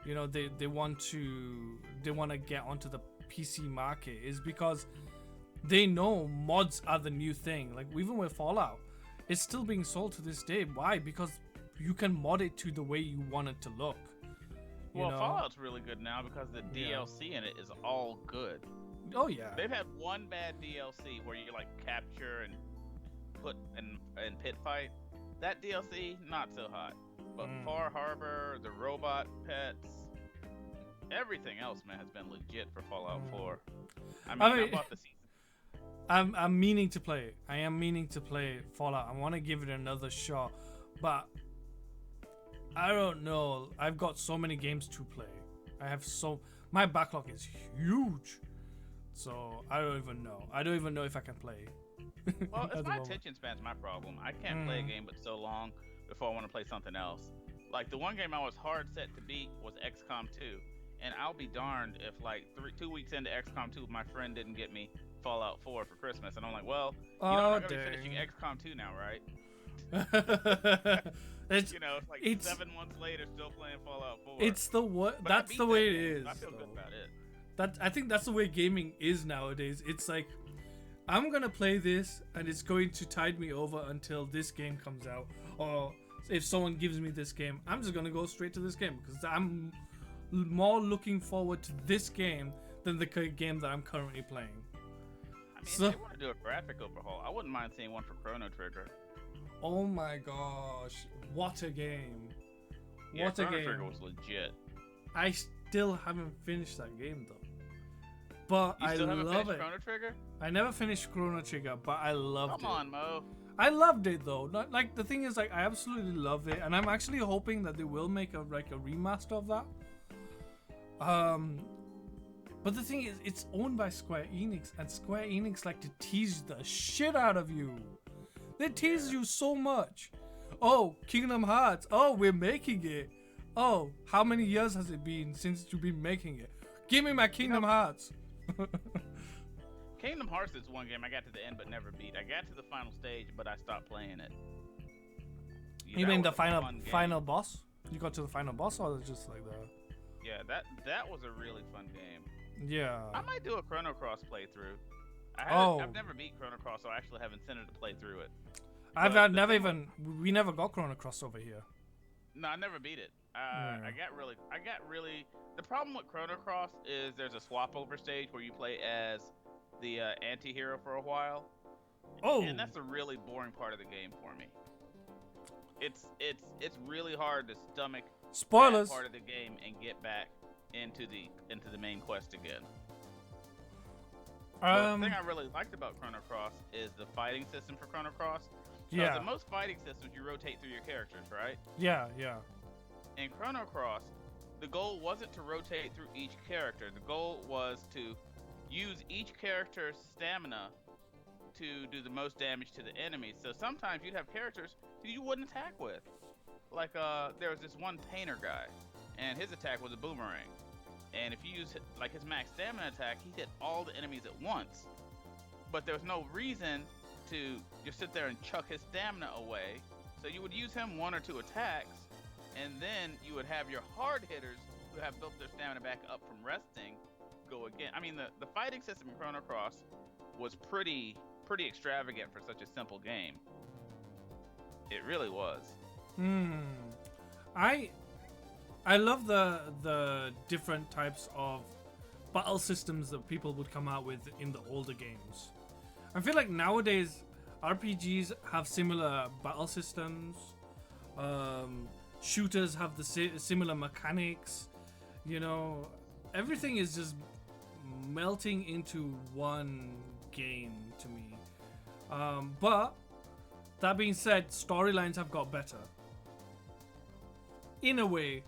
You know, they want to get onto the PC market, is because they know mods are the new thing. Like even with Fallout, it's still being sold to this day. Why? Because you can mod it to the way you want it to look. Well, Fallout's really good now because the DLC in it is all good. Oh yeah. They've had one bad DLC where you like capture and put and pit fight. That DLC not so hot. But Far Harbor, the robot pets, everything else, man, has been legit for Fallout 4. I mean, I bought the season. I'm meaning to play it. I am meaning to play Fallout. I want to give it another shot, but I don't know. I've got so many games to play. My backlog is huge. So I don't even know. I don't even know if I can play. Well, it's my attention span's my problem. I can't play a game but so long before I want to play something else. Like the one game I was hard set to beat was XCOM 2. And I'll be darned if like 2 weeks into XCOM 2, my friend didn't get me Fallout 4 for Christmas. And I'm like, well, you know, I'm not going to be finishing XCOM 2 now, right? It's, you know, it's like 7 months later, still playing Fallout 4. It's the that's the way it is. I feel good about it. I think that's the way gaming is nowadays. It's like, I'm gonna play this, and it's going to tide me over until this game comes out. Or if someone gives me this game, I'm just gonna go straight to this game because I'm more looking forward to this game than the game that I'm currently playing. I mean, if they want to do a graphic overhaul, I wouldn't mind seeing one for Chrono Trigger. Oh my gosh, what a game! Yeah, What a Chrono game! Trigger was legit. I still haven't finished that game though, but You I still haven't love finished it. Chrono Trigger? I never finished Chrono Trigger, but I loved it. Come on, Mo. I loved it though. Not, like the thing is, like I absolutely loved it, and I'm actually hoping that they will make a remaster of that. But the thing is, it's owned by Square Enix, and Square Enix like to tease the shit out of you. They tease you so much. Oh, Kingdom Hearts. Oh, we're making it. Oh, how many years has it been since you've been making it? Give me my Kingdom Hearts. Kingdom Hearts is one game I got to the end but never beat. I got to the final stage, but I stopped playing it. You mean the final boss? You got to the final boss, or just like the? Yeah, that was a really fun game. Yeah. I might do a Chrono Cross playthrough. I've never beat Chrono Cross, so I actually haven't sent it to play through it. We never got Chrono Cross over here. No, I never beat it. I got really. The problem with Chrono Cross is there's a swap over stage where you play as the anti-hero for a while. Oh. And that's a really boring part of the game for me. It's really hard to stomach spoilers that part of the game and get back into the main quest again. The thing I really liked about Chrono Cross is the fighting system for Chrono Cross. Yeah. In most fighting systems, you rotate through your characters, right? Yeah, yeah. In Chrono Cross, the goal wasn't to rotate through each character. The goal was to use each character's stamina to do the most damage to the enemy. So sometimes you'd have characters who you wouldn't attack with. Like, there was this one painter guy, and his attack was a boomerang. And if you use, like, his max stamina attack, he hit all the enemies at once. But there was no reason to just sit there and chuck his stamina away. So you would use him 1 or 2 attacks, and then you would have your hard hitters who have built their stamina back up from resting go again. I mean, the fighting system in Chrono Cross was pretty extravagant for such a simple game. It really was. I love the different types of battle systems that people would come out with in the older games. I feel like nowadays RPGs have similar battle systems. Shooters have the similar mechanics. You know, everything is just melting into one game to me. But that being said, storylines have got better. In a way,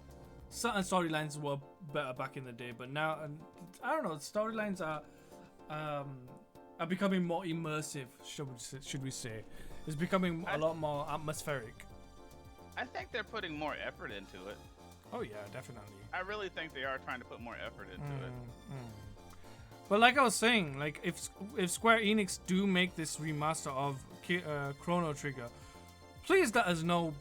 certain storylines were better back in the day, but now I don't know. Storylines are becoming more immersive. Should we say? It's becoming a lot more atmospheric. I think they're putting more effort into it. Oh yeah, definitely. I really think they are trying to put more effort into it. But like I was saying, like if Square Enix do make this remaster of Chrono Trigger, please let us know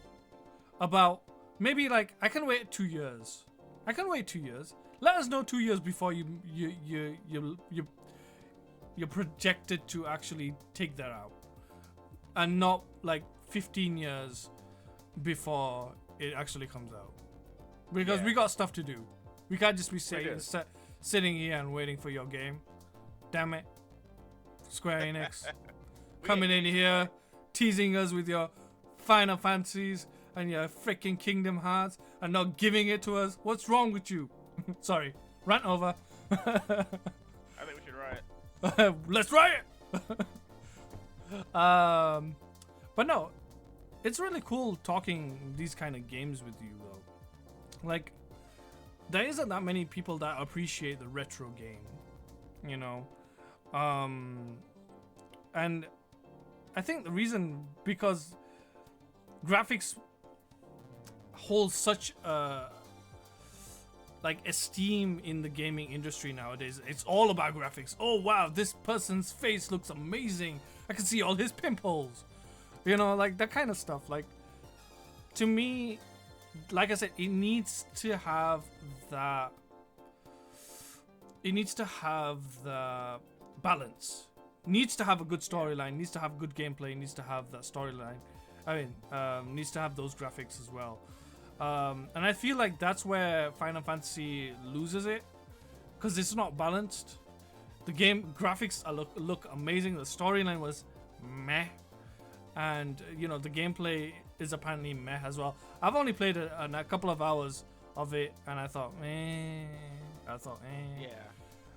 about. Maybe like I can wait 2 years. Let us know 2 years before you're projected to actually take that out, and not like 15 years before it actually comes out. Because we got stuff to do. We can't just be sitting here and waiting for your game. Damn it, Square Enix, coming in here, teasing us with your Final Fantasies and your freaking Kingdom Hearts and not giving it to us. What's wrong with you? Sorry, rant over. I think we should riot. Let's riot. But no, it's really cool talking these kind of games with you though. Like, there isn't that many people that appreciate the retro game, you know. And I think the reason because graphics hold such like esteem in the gaming industry nowadays. It's all about graphics. Oh wow, this person's face looks amazing. I can see all his pimples. You know, like that kind of stuff. Like, to me, like I said, it needs to have that. It needs to have the balance. Needs to have a good storyline. Needs to have good gameplay. Needs to have that storyline. Needs to have those graphics as well. And I feel like that's where Final Fantasy loses it, because it's not balanced. The game graphics look amazing. The storyline was meh. and you know the gameplay is apparently meh as well. I've only played a couple of hours of it, and I thought, Yeah.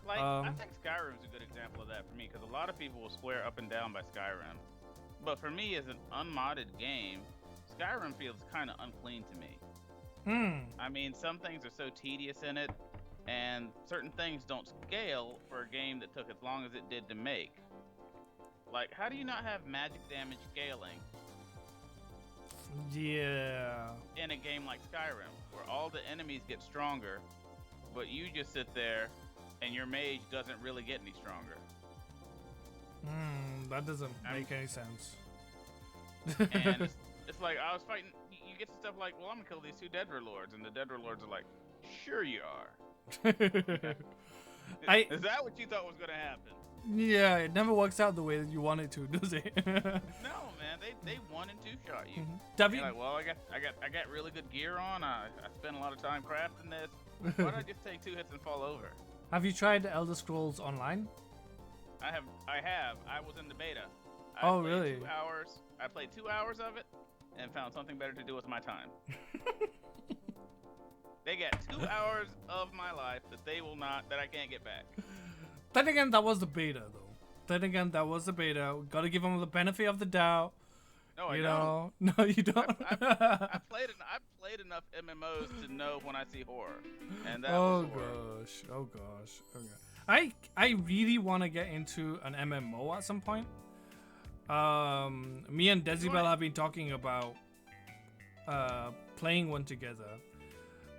Like, I think Skyrim's a good example of that for me, because a lot of people will swear up and down by Skyrim. But for me, as an unmodded game, Skyrim feels kind of unclean to me. I mean, some things are so tedious in it, and certain things don't scale for a game that took as long as it did to make. Like, how do you not have magic damage scaling Yeah. in a game like Skyrim, where all the enemies get stronger, but you just sit there and your mage doesn't really get any stronger? That doesn't make any sense. And it's like, I was fighting, you get to stuff like, well, I'm gonna kill these 2 Deadra Lords, and the Deadra Lords are like, sure you are. Is that what you thought was gonna happen? Yeah, it never works out the way that you want it to, does it? No, man, they 1 and 2 shot you. David, You're like, well, I got really good gear on. I spent a lot of time crafting this. Why don't I just take 2 hits and fall over? have you tried Elder Scrolls Online? I have. I was in the beta. Oh, really? 2 hours. I played 2 hours of it and found something better to do with my time. They got 2 hours of my life that I can't get back. Then again, that was the beta, though. Gotta give them the benefit of the doubt. No, I you don't. know? No, you don't. I've played enough MMOs to know when I see horror, and that was horror. Oh gosh. I really want to get into an MMO at some point. Me and Decibel have been talking about playing one together.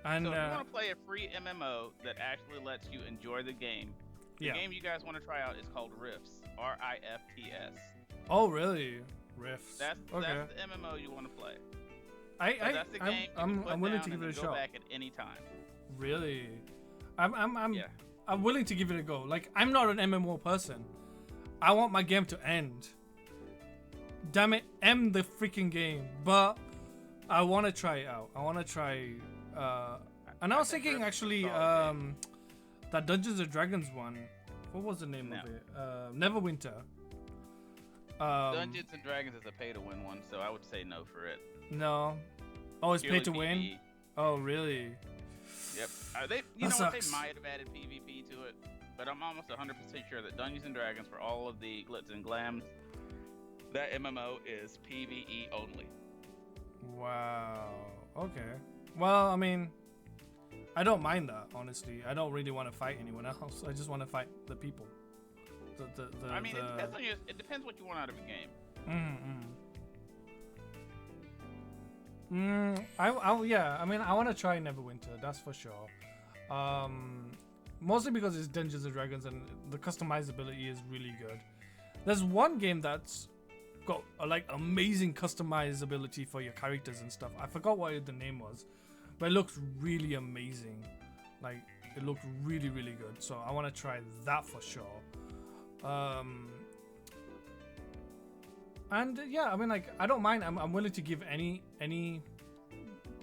And so if you want to play a free MMO that actually lets you enjoy the game, the game you guys want to try out is called Rifts. Rifts. Oh, really? Rifts. That's the MMO you want to play. That's the game I'm willing to give it a go shot. back at any time. Really? I'm willing to give it a go. Like, I'm not an MMO person. I want my game to end. Damn it, end the freaking game. But I want to try it out. I want to try. And I was thinking actually, that Dungeons and Dragons one. What was the name of it? Neverwinter. Dungeons and Dragons is a pay-to-win one, so I would say no for it. No. Oh, it's pay to win. PvE. Oh, really? Yep. You know what? They might have added PvP to it, but I'm almost 100% sure that Dungeons and Dragons, for all of the glitz and glams, that MMO is PvE only. Wow. Okay. Well, I mean, I don't mind that, honestly. I don't really want to fight anyone else. I just want to fight the people. I mean, it depends what you want out of a game. Yeah. I mean, I want to try Neverwinter. That's for sure. Mostly because it's Dungeons and Dragons and the customizability is really good. There's one game that's got like amazing customizability for your characters and stuff. I forgot what the name was, but it looks really amazing. Like, it looked really, really good. So I want to try that for sure. And yeah, I mean, like, I don't mind. I'm willing to give any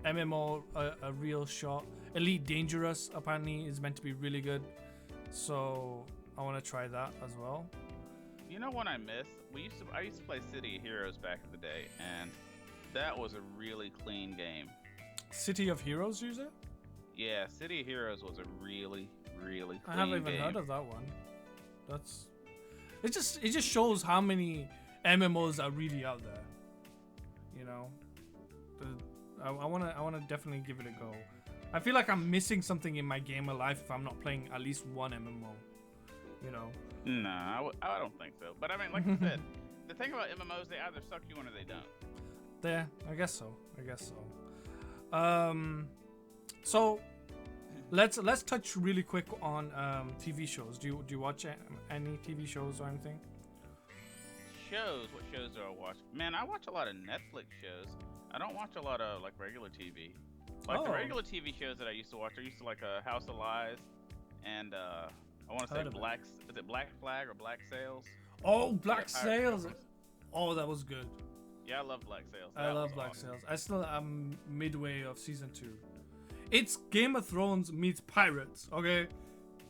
MMO a real shot. Elite Dangerous apparently is meant to be really good, so I want to try that as well. You know what I miss? I used to play City of Heroes back in the day, and that was a really clean game. City of Heroes, you said? Yeah, City of Heroes was a really, really clean game. I haven't even heard of that one. It just shows how many MMOs are really out there. You know, I wanna definitely give it a go. I feel like I'm missing something in my gamer life if I'm not playing at least one MMO. You know. Nah, I don't think so. But I mean, like I said, the thing about MMOs, they either suck you in or they don't. Yeah, I guess so. So let's touch really quick on TV shows. Do you watch any TV shows or anything? What shows do I watch? Man, I watch a lot of Netflix shows. I don't watch a lot of like regular TV. Like the regular TV shows that I used to watch, I used to like House of Lies, and I want to say is it Black Flag or Black Sails? Oh, Black Sails! Oh, that was good. Yeah, I love Black Sails. I love Black Sails. I still am midway of season 2. It's Game of Thrones meets pirates. Okay,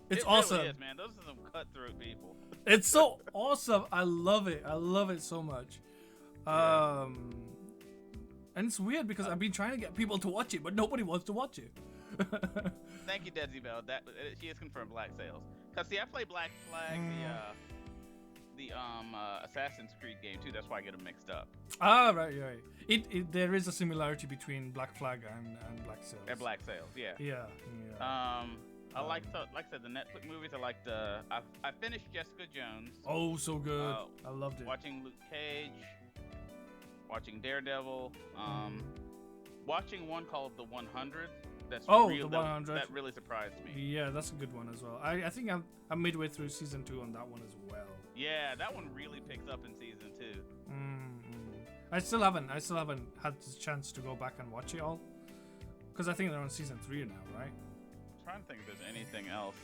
it's awesome. Really is, man. Those are some cutthroat people. It's so awesome. I love it. I love it so much. And it's weird because I've been trying to get people to watch it, but nobody wants to watch it. Thank you, Desi Bell. That she has confirmed Black Sails. Cause see, I play Black Flag, the Assassin's Creed game too. That's why I get them mixed up. Ah, right. There is a similarity between Black Flag and Black Sails. And Black Sails, yeah. Yeah. I like I said, the Netflix movies. I finished Jessica Jones. Oh, so good. I loved it. Watching Luke Cage. Watching Daredevil. Watching one called The 100. The 100. That really surprised me. Yeah, that's a good one as well. I think I'm midway through season 2 on that one as well. Yeah, that one really picks up in season 2. I still haven't had the chance to go back and watch it all, because I think they're on season 3 now, right? I'm trying to think if there's anything else.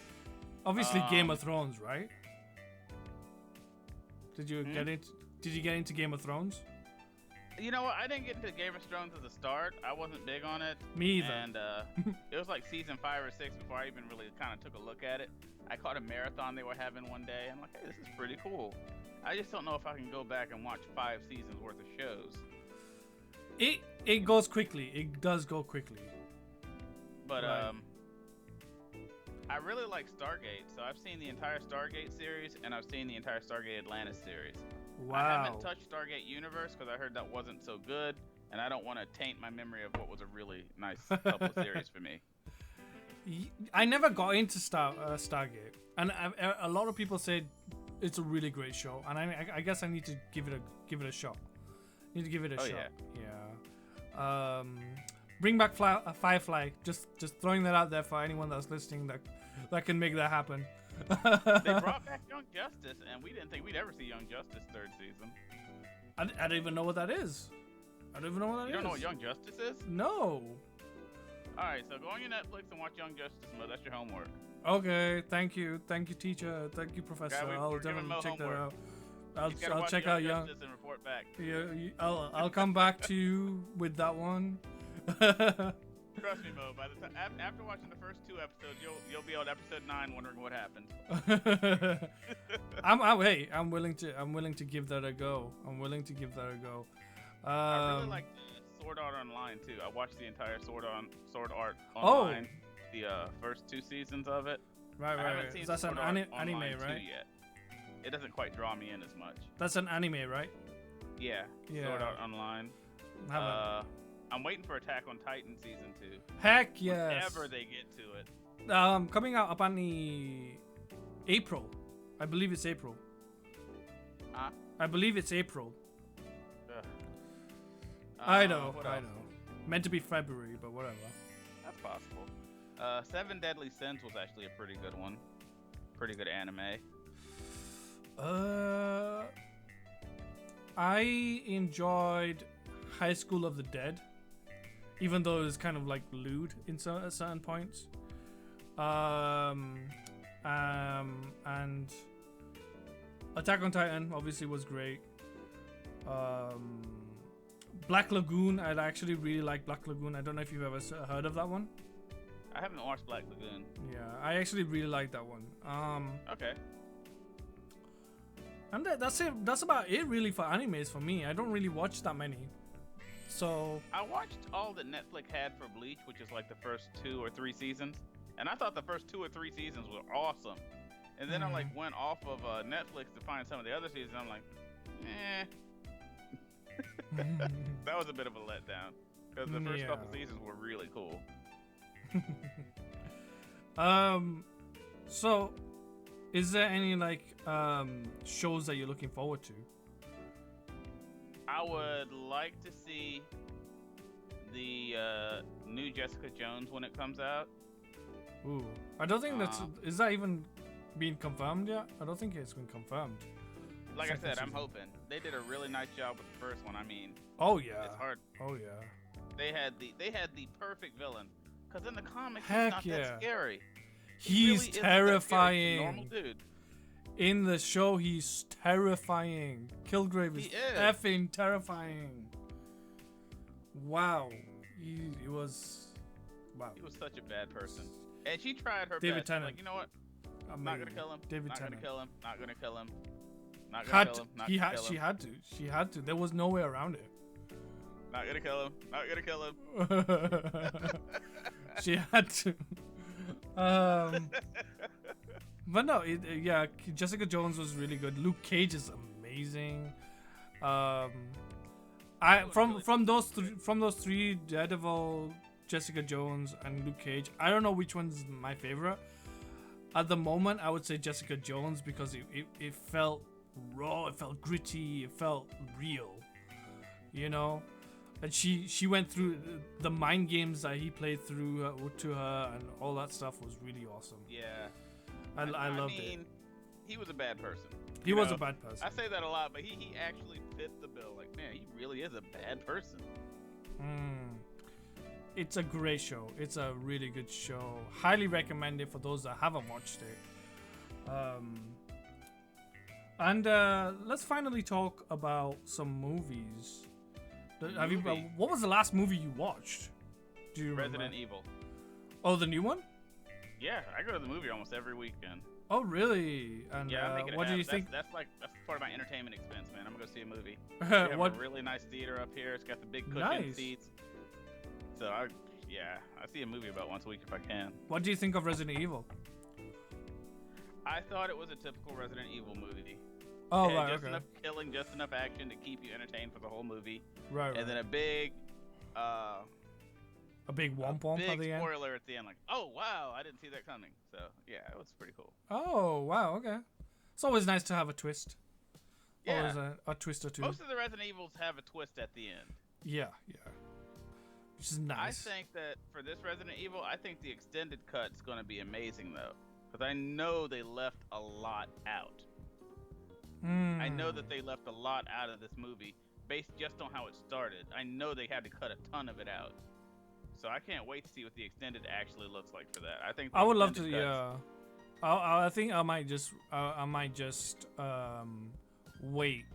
Obviously, Game of Thrones, right? Did you get into Game of Thrones? You know what? I didn't get into Game of Thrones at the start. I wasn't big on it. Me either. And it was like season 5 or 6 before I even really kind of took a look at it. I caught a marathon they were having one day. I'm like, hey, this is pretty cool. I just don't know if I can go back and watch 5 seasons worth of shows. It goes quickly. It does go quickly. But right. I really like Stargate. So I've seen the entire Stargate series, and I've seen the entire Stargate Atlantis series. Wow. I haven't touched Stargate Universe because I heard that wasn't so good, and I don't want to taint my memory of what was a really nice couple of series for me. I never got into Stargate, and a lot of people said it's a really great show, and I guess I need to give it a shot. Need to give it a shot. Yeah. Bring back Firefly. Just throwing that out there for anyone that's listening that can make that happen. They brought back Young Justice, and we didn't think we'd ever see Young Justice 3rd season. I don't even know what that is. I don't even know what that is. You don't know what Young Justice is? No. Alright, so go on your Netflix and watch Young Justice mode. That's your homework. Okay, thank you, teacher, thank you, Professor. I'll definitely check that out. I'll check out Young Justice and report back. Yeah, I'll come back to you with that one. Trust me, Mo. By the time after watching the first 2 episodes, you'll be on episode 9 wondering what happened. I'm willing to give that a go. I really like Sword Art Online too. I watched the entire Sword Art Online, the first 2 seasons of it. Right. I haven't seen That's Sword an Art anime, Online right? 2 yet. It doesn't quite draw me in as much. That's an anime, right? Yeah. Sword Art Online. I'm waiting for Attack on Titan season 2. Heck yes. Whenever they get to it. Coming out apparently April. I believe it's April. Huh? I believe it's April. Ugh. I know. Meant to be February, but whatever. That's possible. 7 Deadly Sins was actually a pretty good one. Pretty good anime. I enjoyed High School of the Dead, even though it was kind of like lewd in certain points. And Attack on Titan obviously was great. Black Lagoon, I actually really like Black Lagoon. I don't know if you've ever heard of that one. I haven't watched Black Lagoon. Yeah, I actually really like that one. Okay. And that's it. That's about it really for animes for me. I don't really watch that many. So I watched all that Netflix had for Bleach, which is like the first 2 or 3 seasons, and I thought the first 2 or 3 seasons were awesome. And then I like went off of Netflix to find some of the other seasons. I'm like, that was a bit of a letdown because the first couple seasons were really cool. So is there any like shows that you're looking forward to? I would like to see the new Jessica Jones when it comes out. Ooh, I don't think is that even been confirmed yet? I don't think it's been confirmed. Like I said, I'm hoping. They did a really nice job with the first one. I mean, oh yeah, it's hard. Oh yeah, they had the perfect villain. Because in the comics, heck he's not that scary. He's really terrifying. He's a normal dude. In the show, he's terrifying. Kilgrave is effing terrifying. Wow, he was. Wow. He was such a bad person, and she tried her David best. Tennant. Like, you know what? I'm not gonna kill him. David not Tennant. Gonna kill him. Not gonna kill him. Not gonna kill him. Not He gonna had. kill She him. had to. She had to. There was no way around it. Not gonna kill him. Not gonna kill him. She had to. But no, yeah, Jessica Jones was really good. Luke Cage is amazing. From those three, Daredevil, Jessica Jones, and Luke Cage, I don't know which one's my favorite. At the moment, I would say Jessica Jones because it felt raw, it felt gritty, it felt real, you know. And she went through the mind games that he played through to her, and all that stuff was really awesome. Yeah. I loved it. He was a bad person. He was a bad person. I say that a lot, but he actually fit the bill. Like, man, he really is a bad person. It's a great show. It's a really good show. Highly recommend it for those that haven't watched it. And let's finally talk about some movies. What was the last movie you watched? Do you remember? Resident Evil. Oh, the new one? Yeah, I go to the movie almost every weekend. Oh, really? And yeah, I'm making it what do you think? That's part of my entertainment expense, man. I'm gonna go see a movie. We have a really nice theater up here. It's got the big cushion seats. So I see a movie about once a week if I can. What do you think of Resident Evil? I thought it was a typical Resident Evil movie. Oh, and right, just okay. enough killing, just enough action to keep you entertained for the whole movie. Right. And then a big womp at the end. Spoiler at the end, like, oh wow, I didn't see that coming. So yeah, it was pretty cool. Oh wow, okay. It's always nice to have a twist. Yeah. Always a twist or two. Most of the Resident Evils have a twist at the end. Yeah. Which is nice. I think that for this Resident Evil, I think the extended cut's going to be amazing though, because I know they left a lot out. I know that they left a lot out of this movie based just on how it started. I know they had to cut a ton of it out. So I can't wait to see what the extended actually looks like for that. I think I would love to. Yeah, I think I might just wait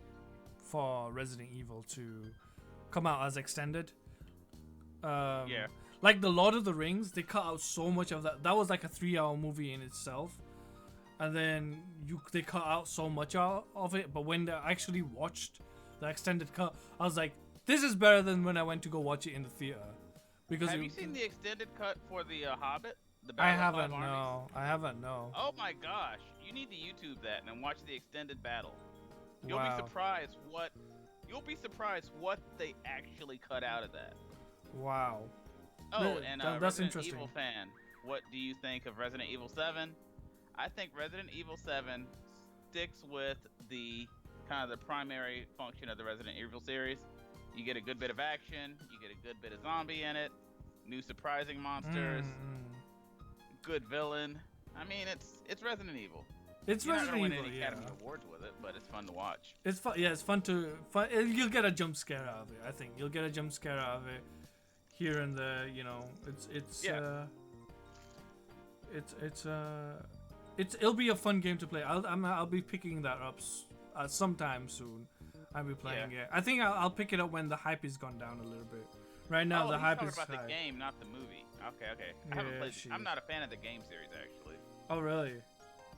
for Resident Evil to come out as extended. Yeah. Like the Lord of the Rings, they cut out so much of that. That was like a 3-hour movie in itself, and then they cut out so much out of it. But when I actually watched the extended cut, I was like, this is better than when I went to go watch it in the theater. Because have you seen the extended cut for the Hobbit? I haven't. No, I haven't. No. Oh my gosh, you need to YouTube that and watch the extended battle. You'll Wow. be surprised what they actually cut out of that. Wow. Oh, and that's Resident interesting. Evil fan, what do you think of Resident Evil 7? I think Resident Evil 7 sticks with the kind of the primary function of the Resident Evil series. You get a good bit of action, you get a good bit of zombie in it, new surprising monsters, good villain. I mean, it's Resident Evil. It's You're Resident not Evil, gonna win any yeah. Academy Awards with it, but it's fun to watch. It's fun. Yeah, it's fun. You'll get a jump scare out of it. I think you'll get a jump scare out of it here and there. You know, it'll be a fun game to play. I'll be picking that up sometime soon. I'll be playing it. I think I'll pick it up when the hype has gone down a little bit. Right now, the hype is about high. the game, not the movie. Okay. I Yeah, haven't played. I'm not a fan of the game series actually. Oh really?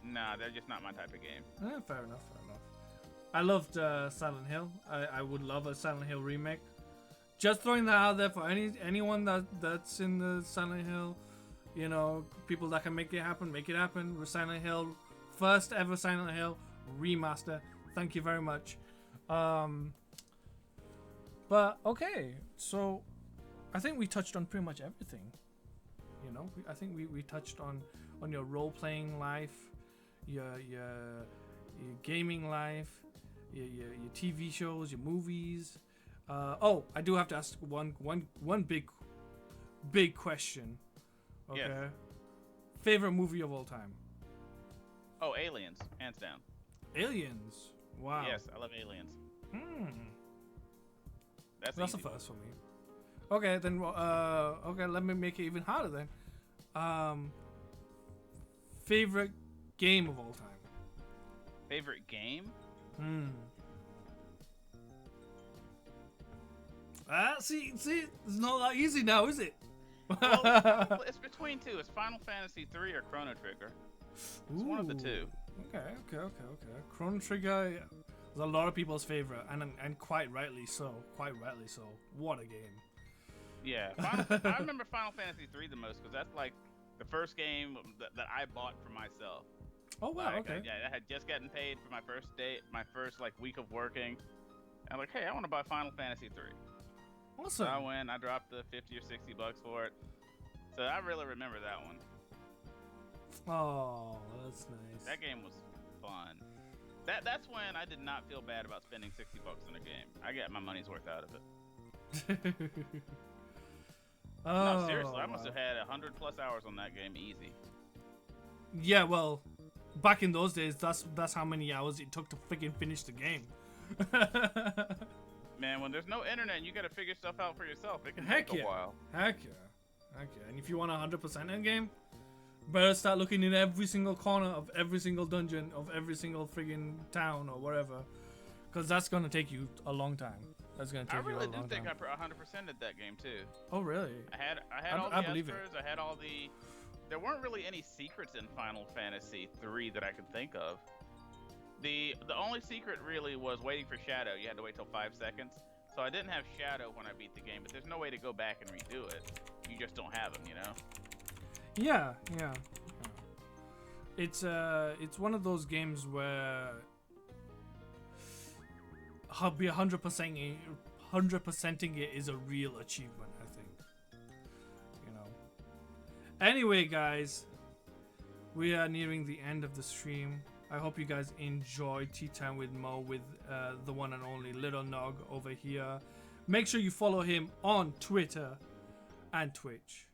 Nah, they're just not my type of game. Fair enough. I loved Silent Hill. I would love a Silent Hill remake. Just throwing that out there for anyone that's in the Silent Hill, you know, people that can make it happen. With Silent Hill, first ever Silent Hill remaster. Thank you very much. But okay, so I think we touched on pretty much everything. You know, I think we touched on your role-playing life, your gaming life, your TV shows, your movies. I do have to ask one big question. Okay. Yes. Favorite movie of all time? Oh, Aliens, hands down. Aliens. Wow. Yes, I love Aliens. That's a easy. first for me. Okay, then. Let me make it even harder then. Favorite game of all time? Favorite game? See, it's not that easy now, is it? Well, it's between two. It's Final Fantasy 3 or Chrono Trigger. It's one of the two. Okay. Chrono Trigger. It's a lot of people's favorite, and quite rightly so. Quite rightly so. What a game. Yeah, I remember Final Fantasy 3 the most because that's like the first game that I bought for myself. Oh wow, Like, okay. I had just gotten paid for my first day, my first like week of working. I'm like, hey, I want to buy Final Fantasy 3. Awesome. So I went, I dropped the $50 or $60 for it. So I really remember that one. Oh, that's nice. That game was fun. That's when I did not feel bad about spending $60 on a game. I got my money's worth out of it. No, seriously, I must have had 100+ hours on that game easy. Yeah, well, back in those days, that's how many hours it took to freaking finish the game. Man, when there's no internet, you gotta figure stuff out for yourself. It can Heck take yeah. a while. Heck yeah. Heck yeah. And if you want 100% in game, better start looking in every single corner of every single dungeon of every single friggin' town or whatever, because that's gonna take you a long time. That's gonna take you a long time. I really do think I 100% at that game too. Oh really? I had all the espers, I had all the. There weren't really any secrets in Final Fantasy 3 that I could think of. The only secret really was waiting for Shadow. You had to wait till 5 seconds. So I didn't have Shadow when I beat the game, but there's no way to go back and redo it. You just don't have him, you know? Yeah. It's one of those games where be 100%ing it is a real achievement, I think. You know. Anyway, guys, we are nearing the end of the stream. I hope you guys enjoyed Tea Time with Mo with the one and only Littlenog over here. Make sure you follow him on Twitter and Twitch.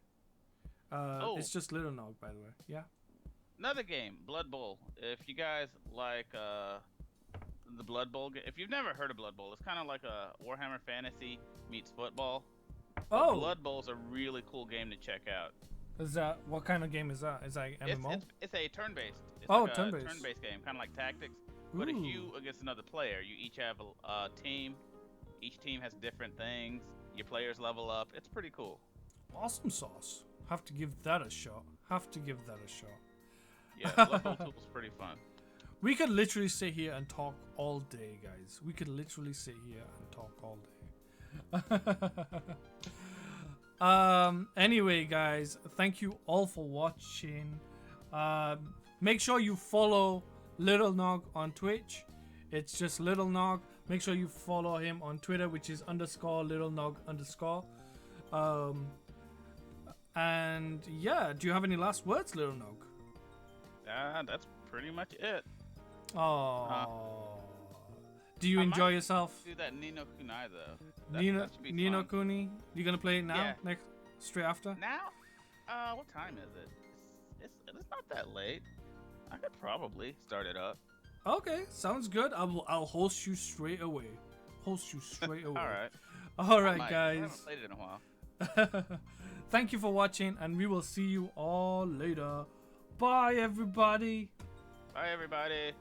It's just Littlenog, by the way. Yeah. Another game, Blood Bowl. If you guys like the Blood Bowl, if you've never heard of Blood Bowl, it's kind of like a Warhammer Fantasy meets football. Oh. Blood Bowl is a really cool game to check out. Is that what kind of game is that? Is that MMO? It's a turn-based. It's oh, like turn-based. Turn-based game, kind of like Tactics. But if you against another player, you each have a team. Each team has different things. Your players level up. It's pretty cool. Awesome sauce. Have to give that a shot. Yeah, Blood Bowl 2 was pretty fun. We could literally sit here and talk all day, guys. We could literally sit here and talk all day. Anyway, guys, thank you all for watching. Make sure you follow Littlenog on Twitch. It's just Littlenog. Make sure you follow him on Twitter, which is _Littlenog_. And yeah, do you have any last words, Littlenog? That's pretty much it. Oh. Do you enjoy yourself? Do that Nino Kunai though. Nino Kuni? You gonna play it now? Yeah. Next, straight after? Now? What time is it? It's not that late. I could probably start it up. Okay, sounds good. I'll host you straight away. All right. All right, guys. I haven't played it in a while. Thank you for watching, and we will see you all later. Bye, everybody. Bye, everybody.